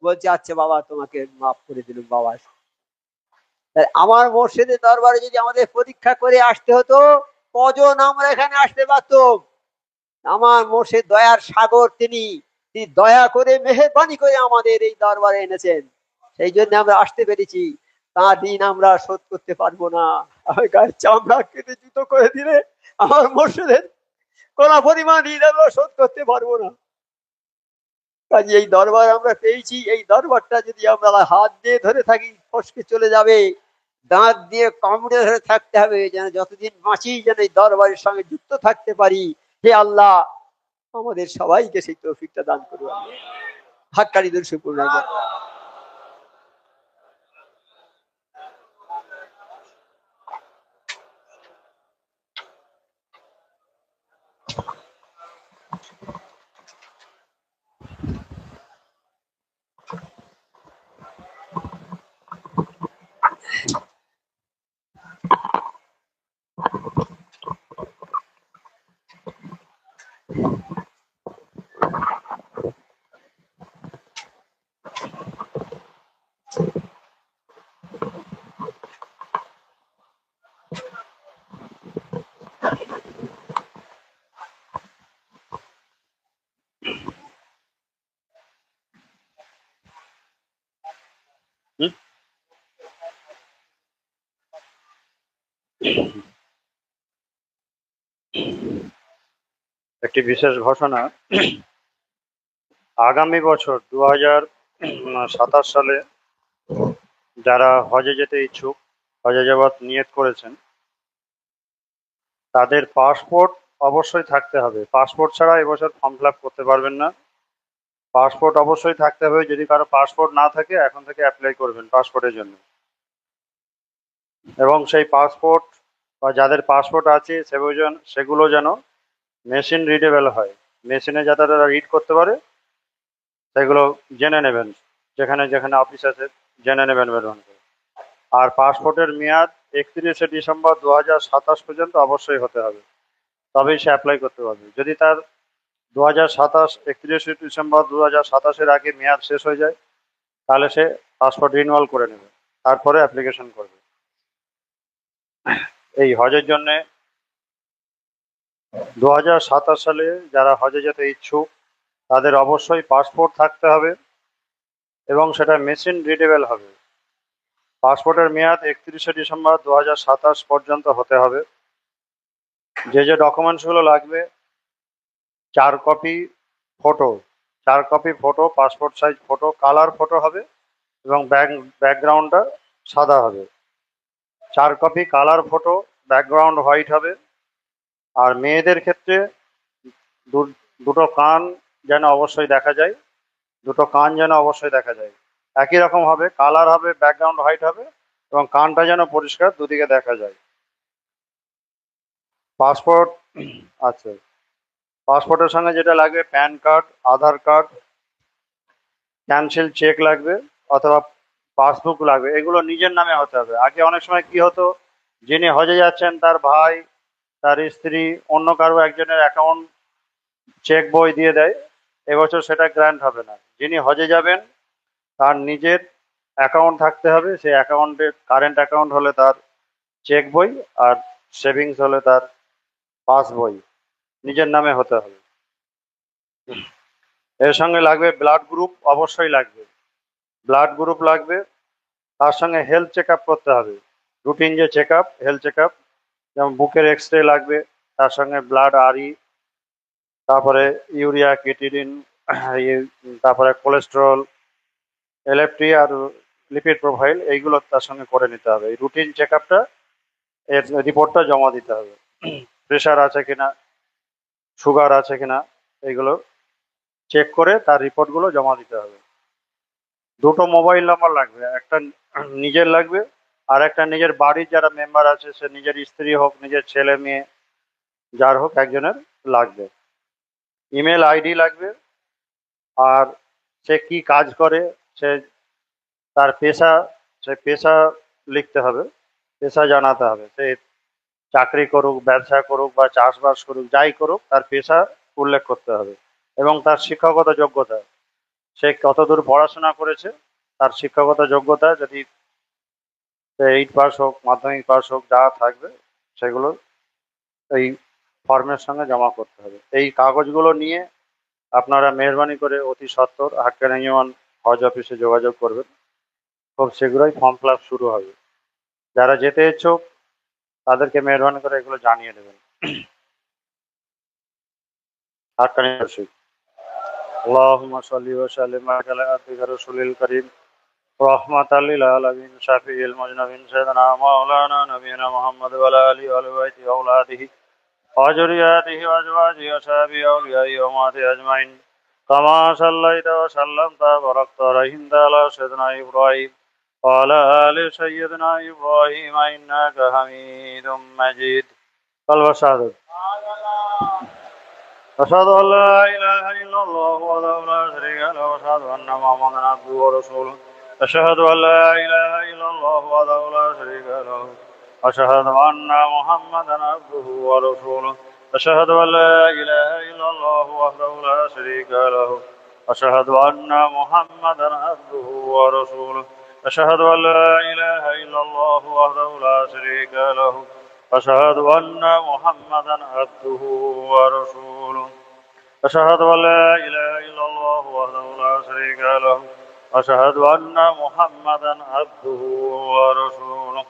বলছে আচ্ছা বাবা তোমাকে মাফ করে দিলাম বাবা। আমার মুর্শিদের দরবারে যদি আমাদের পরীক্ষা করে আসতে হতো, কজন আমরা এখানে আসতে পারতাম। আমার মুর্শিদ দয়ার সাগর, তিনি দয়া করে মেহেরবানি করে আমাদের এই দরবারে এনেছেন, সেই জন্য আমরা আসতে পেরেছি। তার ঋণ আমরা শোধ করতে পারবো না। গায়ের চামড়া কেটে জুতো করে দিলে আমার মুর্শিদের কোন পরিমাণ ঋণ আমরা শোধ করতে পারবো না। কাজে এই দরবার আমরা পেয়েছি, এই দরবারটা যদি আমরা হাত দিয়ে ধরে থাকি ফসকে চলে যাবে। দাঁত দিয়ে কামড়ে ধরে থাকতে হবে, যেন যতদিন বাঁচি যেন এই দরবারের সঙ্গে যুক্ত থাকতে পারি। হে আল্লাহ, আমাদের সবাইকে সেই তৌফিকটা দান করুন। হাক্কানি দরুদ পূর্ণ। একটি বিশেষ ঘোষণা। আগামী বছর 2027 সালে যারা হজে যেতে ইচ্ছুক, হজে যাওয়ার নিয়ত করেছেন, তাদের পাসপোর্ট অবশ্যই থাকতে হবে। পাসপোর্ট ছাড়া এবছর ফর্ম ফিল আপ করতে পারবেন না। পাসপোর্ট অবশ্যই থাকতে হবে। যদি কারো পাসপোর্ট না থাকে এখন থেকে অ্যাপ্লাই করবেন পাসপোর্টের জন্য। এবং সেই পাসপোর্ট বা যাদের পাসপোর্ট আছে সেগুলো যেন মেশিন রিডেবল হয়, মেশিনে যাতে তারা রিড করতে পারে সেগুলো জেনে নেবেন। যেখানে যেখানে অফিস আছে জেনে নেবেন বেরোন করে। আর পাসপোর্টের মেয়াদ 31শে ডিসেম্বর 2027 পর্যন্ত অবশ্যই হতে হবে, তবেই সে অ্যাপ্লাই করতে পারবে। যদি তার 31শে ডিসেম্বর 2027-এর আগে মেয়াদ শেষ হয়ে যায় তাহলে সে পাসপোর্ট রিনিউয়াল করে নেবে, তারপরে অ্যাপ্লিকেশন করবে। এই হজের জন্য 2027 সালে যারা হজে যেতে ইচ্ছুক তাদের অবশ্যই পাসপোর্ট থাকতে হবে এবং সেটা মেশিন রিডেবল হবে। পাসপোর্টের মেয়াদ 31শে ডিসেম্বর 2027 পর্যন্ত হতে হবে। যে ডকুমেন্টসগুলো লাগবে: 4 copy photo, 4 copy photo, passport size photo, colour photo হবে এবং ব্যাকগ্রাউন্ডটা সাদা হবে। 4 copy colour photo, background white হবে। আর মেয়েদের ক্ষেত্রে দুটো কান যেন অবশ্যই দেখা যায়, দুটো কান যেন অবশ্যই দেখা যায়। একই রকম হবে, কালার হবে, ব্যাকগ্রাউন্ড হোয়াইট হবে এবং কানটা যেন পরিষ্কার দুদিকে দেখা যায়। পাসপোর্ট আছে, পাসপোর্টের সঙ্গে যেটা লাগবে: প্যান কার্ড, আধার কার্ড, ক্যান্সেল চেক লাগবে অথবা পাসবুক লাগবে। এগুলো নিজের নামে হতে হবে। আগে অনেক সময় কি হতো, যিনি হজে যাচ্ছেন তার ভাই, তার স্ত্রী, অন্য কারো একজনের অ্যাকাউন্ট চেক বই দিয়ে দেয়। এবছর সেটা গ্র্যান্ট হবে না। যিনি হজে যাবেন তার নিজের অ্যাকাউন্ট থাকতে হবে। সেই অ্যাকাউন্টে কারেন্ট অ্যাকাউন্ট হলে তার চেক বই, আর সেভিংস হলে তার পাস বই নিজের নামে হতে হবে। এর সঙ্গে লাগবে ব্লাড গ্রুপ, অবশ্যই লাগবে ব্লাড গ্রুপ লাগবে। তার সঙ্গে হেলথ চেক আপ করতে হবে, রুটিন যে check up, health check up, যেমন বুকের এক্সরে লাগবে, তার সঙ্গে ব্লাড আরই, তারপরে ইউরিয়া, ক্রিয়েটিনিন, তারপরে কোলেস্টেরল, এলএফটি আর লিপিড প্রোফাইল, এইগুলো তার সঙ্গে করে নিতে হবে। এই রুটিন চেক আপটা, এর রিপোর্টটা জমা দিতে হবে। প্রেশার আছে কিনা, সুগার আছে কিনা, এইগুলো চেক করে তার রিপোর্টগুলো জমা দিতে হবে। দুটো মোবাইল নাম্বার লাগবে, একটা নিজের লাগবে আর একটা নিজের বাড়ির যারা মেম্বার আছে, সে নিজের স্ত্রী হোক, নিজের ছেলে মেয়ে যার হোক, একজনের লাগবে। ইমেল আইডি লাগবে। আর সে কি কাজ করে, সে তার পেশা, সে পেশা লিখতে হবে, পেশা জানাতে হবে। সে চাকরি করুক, ব্যবসা করুক বা চাষবাস করুক, যাই করুক তার পেশা উল্লেখ করতে হবে। এবং তার শিক্ষাগত যোগ্যতা, সে কতদূর পড়াশোনা করেছে, তার শিক্ষাগত যোগ্যতা যদি 8 পাস হোক, মাধ্যমিক পাস হোক, যা থাকবে সেগুলো এই ফর্মের সঙ্গে জমা করতে হবে। এই কাগজগুলো নিয়ে আপনারা মেহরবানি করে অতি সত্বর হাক্কানি হজ অফিসে যোগাযোগ করবেন। খুব শীঘ্রই ফর্ম ফিল আপ শুরু হবে। যারা যেতে ইচ্ছুক তাদেরকে মেহরবানি করে এগুলো জানিয়ে দেবেন। হাক্কানি রশিদ। আল্লাহুম্মা সাল্লি ওয়া সাল্লিম আলা আবদিকা রাসূলিল কারীম রাহমাতাল লিল আলামিন শাফিউল মুজনাবিন সাইয়্যিদিনা মাওলানা নবিয়িনা মুহাম্মদ ওয়া আলা আলিহি ওয়া বাইতি ওয়া আওলাদিহি ওয়া যুররিয়াতিহি ওয়া আজওয়াজিহি ওয়া সাহবিহি ওয়া আউলিয়াইহি ওয়া উম্মাতিহি আজমাইন কামা সাল্লাইতা ওয়া সাল্লামতা ওয়া বারাকতা ওয়া রাহিমতা আলা সাইয়্যিদিনা ইব্রাহিম ওয়া আলা আলি সাইয়্যিদিনা ইব্রাহিম ইন্নাকা হামিদুম মাজিদ। কালমা শাহাদাত। أشهد أن لا إله إلا الله وحده لا شريك له وأشهد أن محمدا عبده ورسوله. أشهد أن لا إله إلا الله وحده لا شريك له أشهد أن محمدا عبده ورسوله. أشهد أن لا إله إلا الله وحده لا شريك له أشهد أن محمدا عبده ورسوله. أشهد أن لا إله إلا الله وحده لا شريك له أشهد أن محمدا عبده ورسوله. أشهد أن لا إله إلا الله وحده لا شريك له أشهد أن محمدا عبده ورسوله.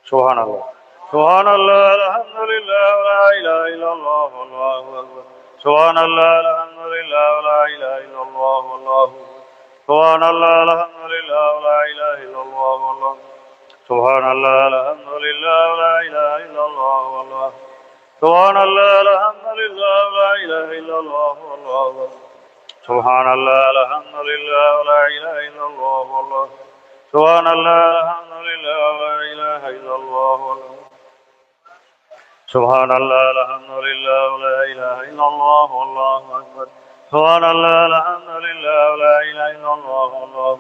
سبحان الله، سبحان الله، الحمد لله، ولا إله إلا الله والله أكبر. سبحان الله، الحمد لله، ولا إله إلا الله والله. سبحان الله، الحمد لله، ولا إله إلا الله والله. سبحان الله، الحمد لله، ولا إله إلا الله والله. سبحان الله، الحمد لله، ولا إله إلا الله والله. سبحان الله الحمد لله ولا إله إلا الله والله سبحان الله الحمد لله ولا إله إلا الله والله سبحان الله الحمد لله ولا إله إلا الله والله أكبر سبحان الله الحمد لله ولا إله إلا الله والله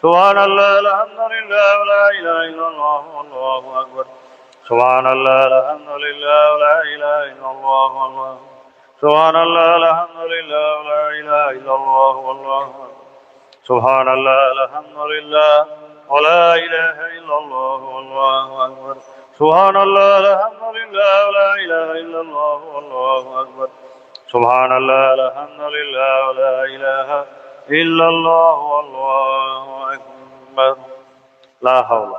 سبحان الله الحمد لله ولا إله إلا الله والله أكبر سبحان الله الحمد لله ولا إله إلا الله والله سبحان الله الحمد لله ولا إله إلا الله والله سبحان الله الحمد لله ولا إله إلا الله والله أكبر سبحان الله الحمد لله ولا إله إلا الله والله أكبر سبحان الله الحمد لله ولا إله إلا الله والله أكبر لا حول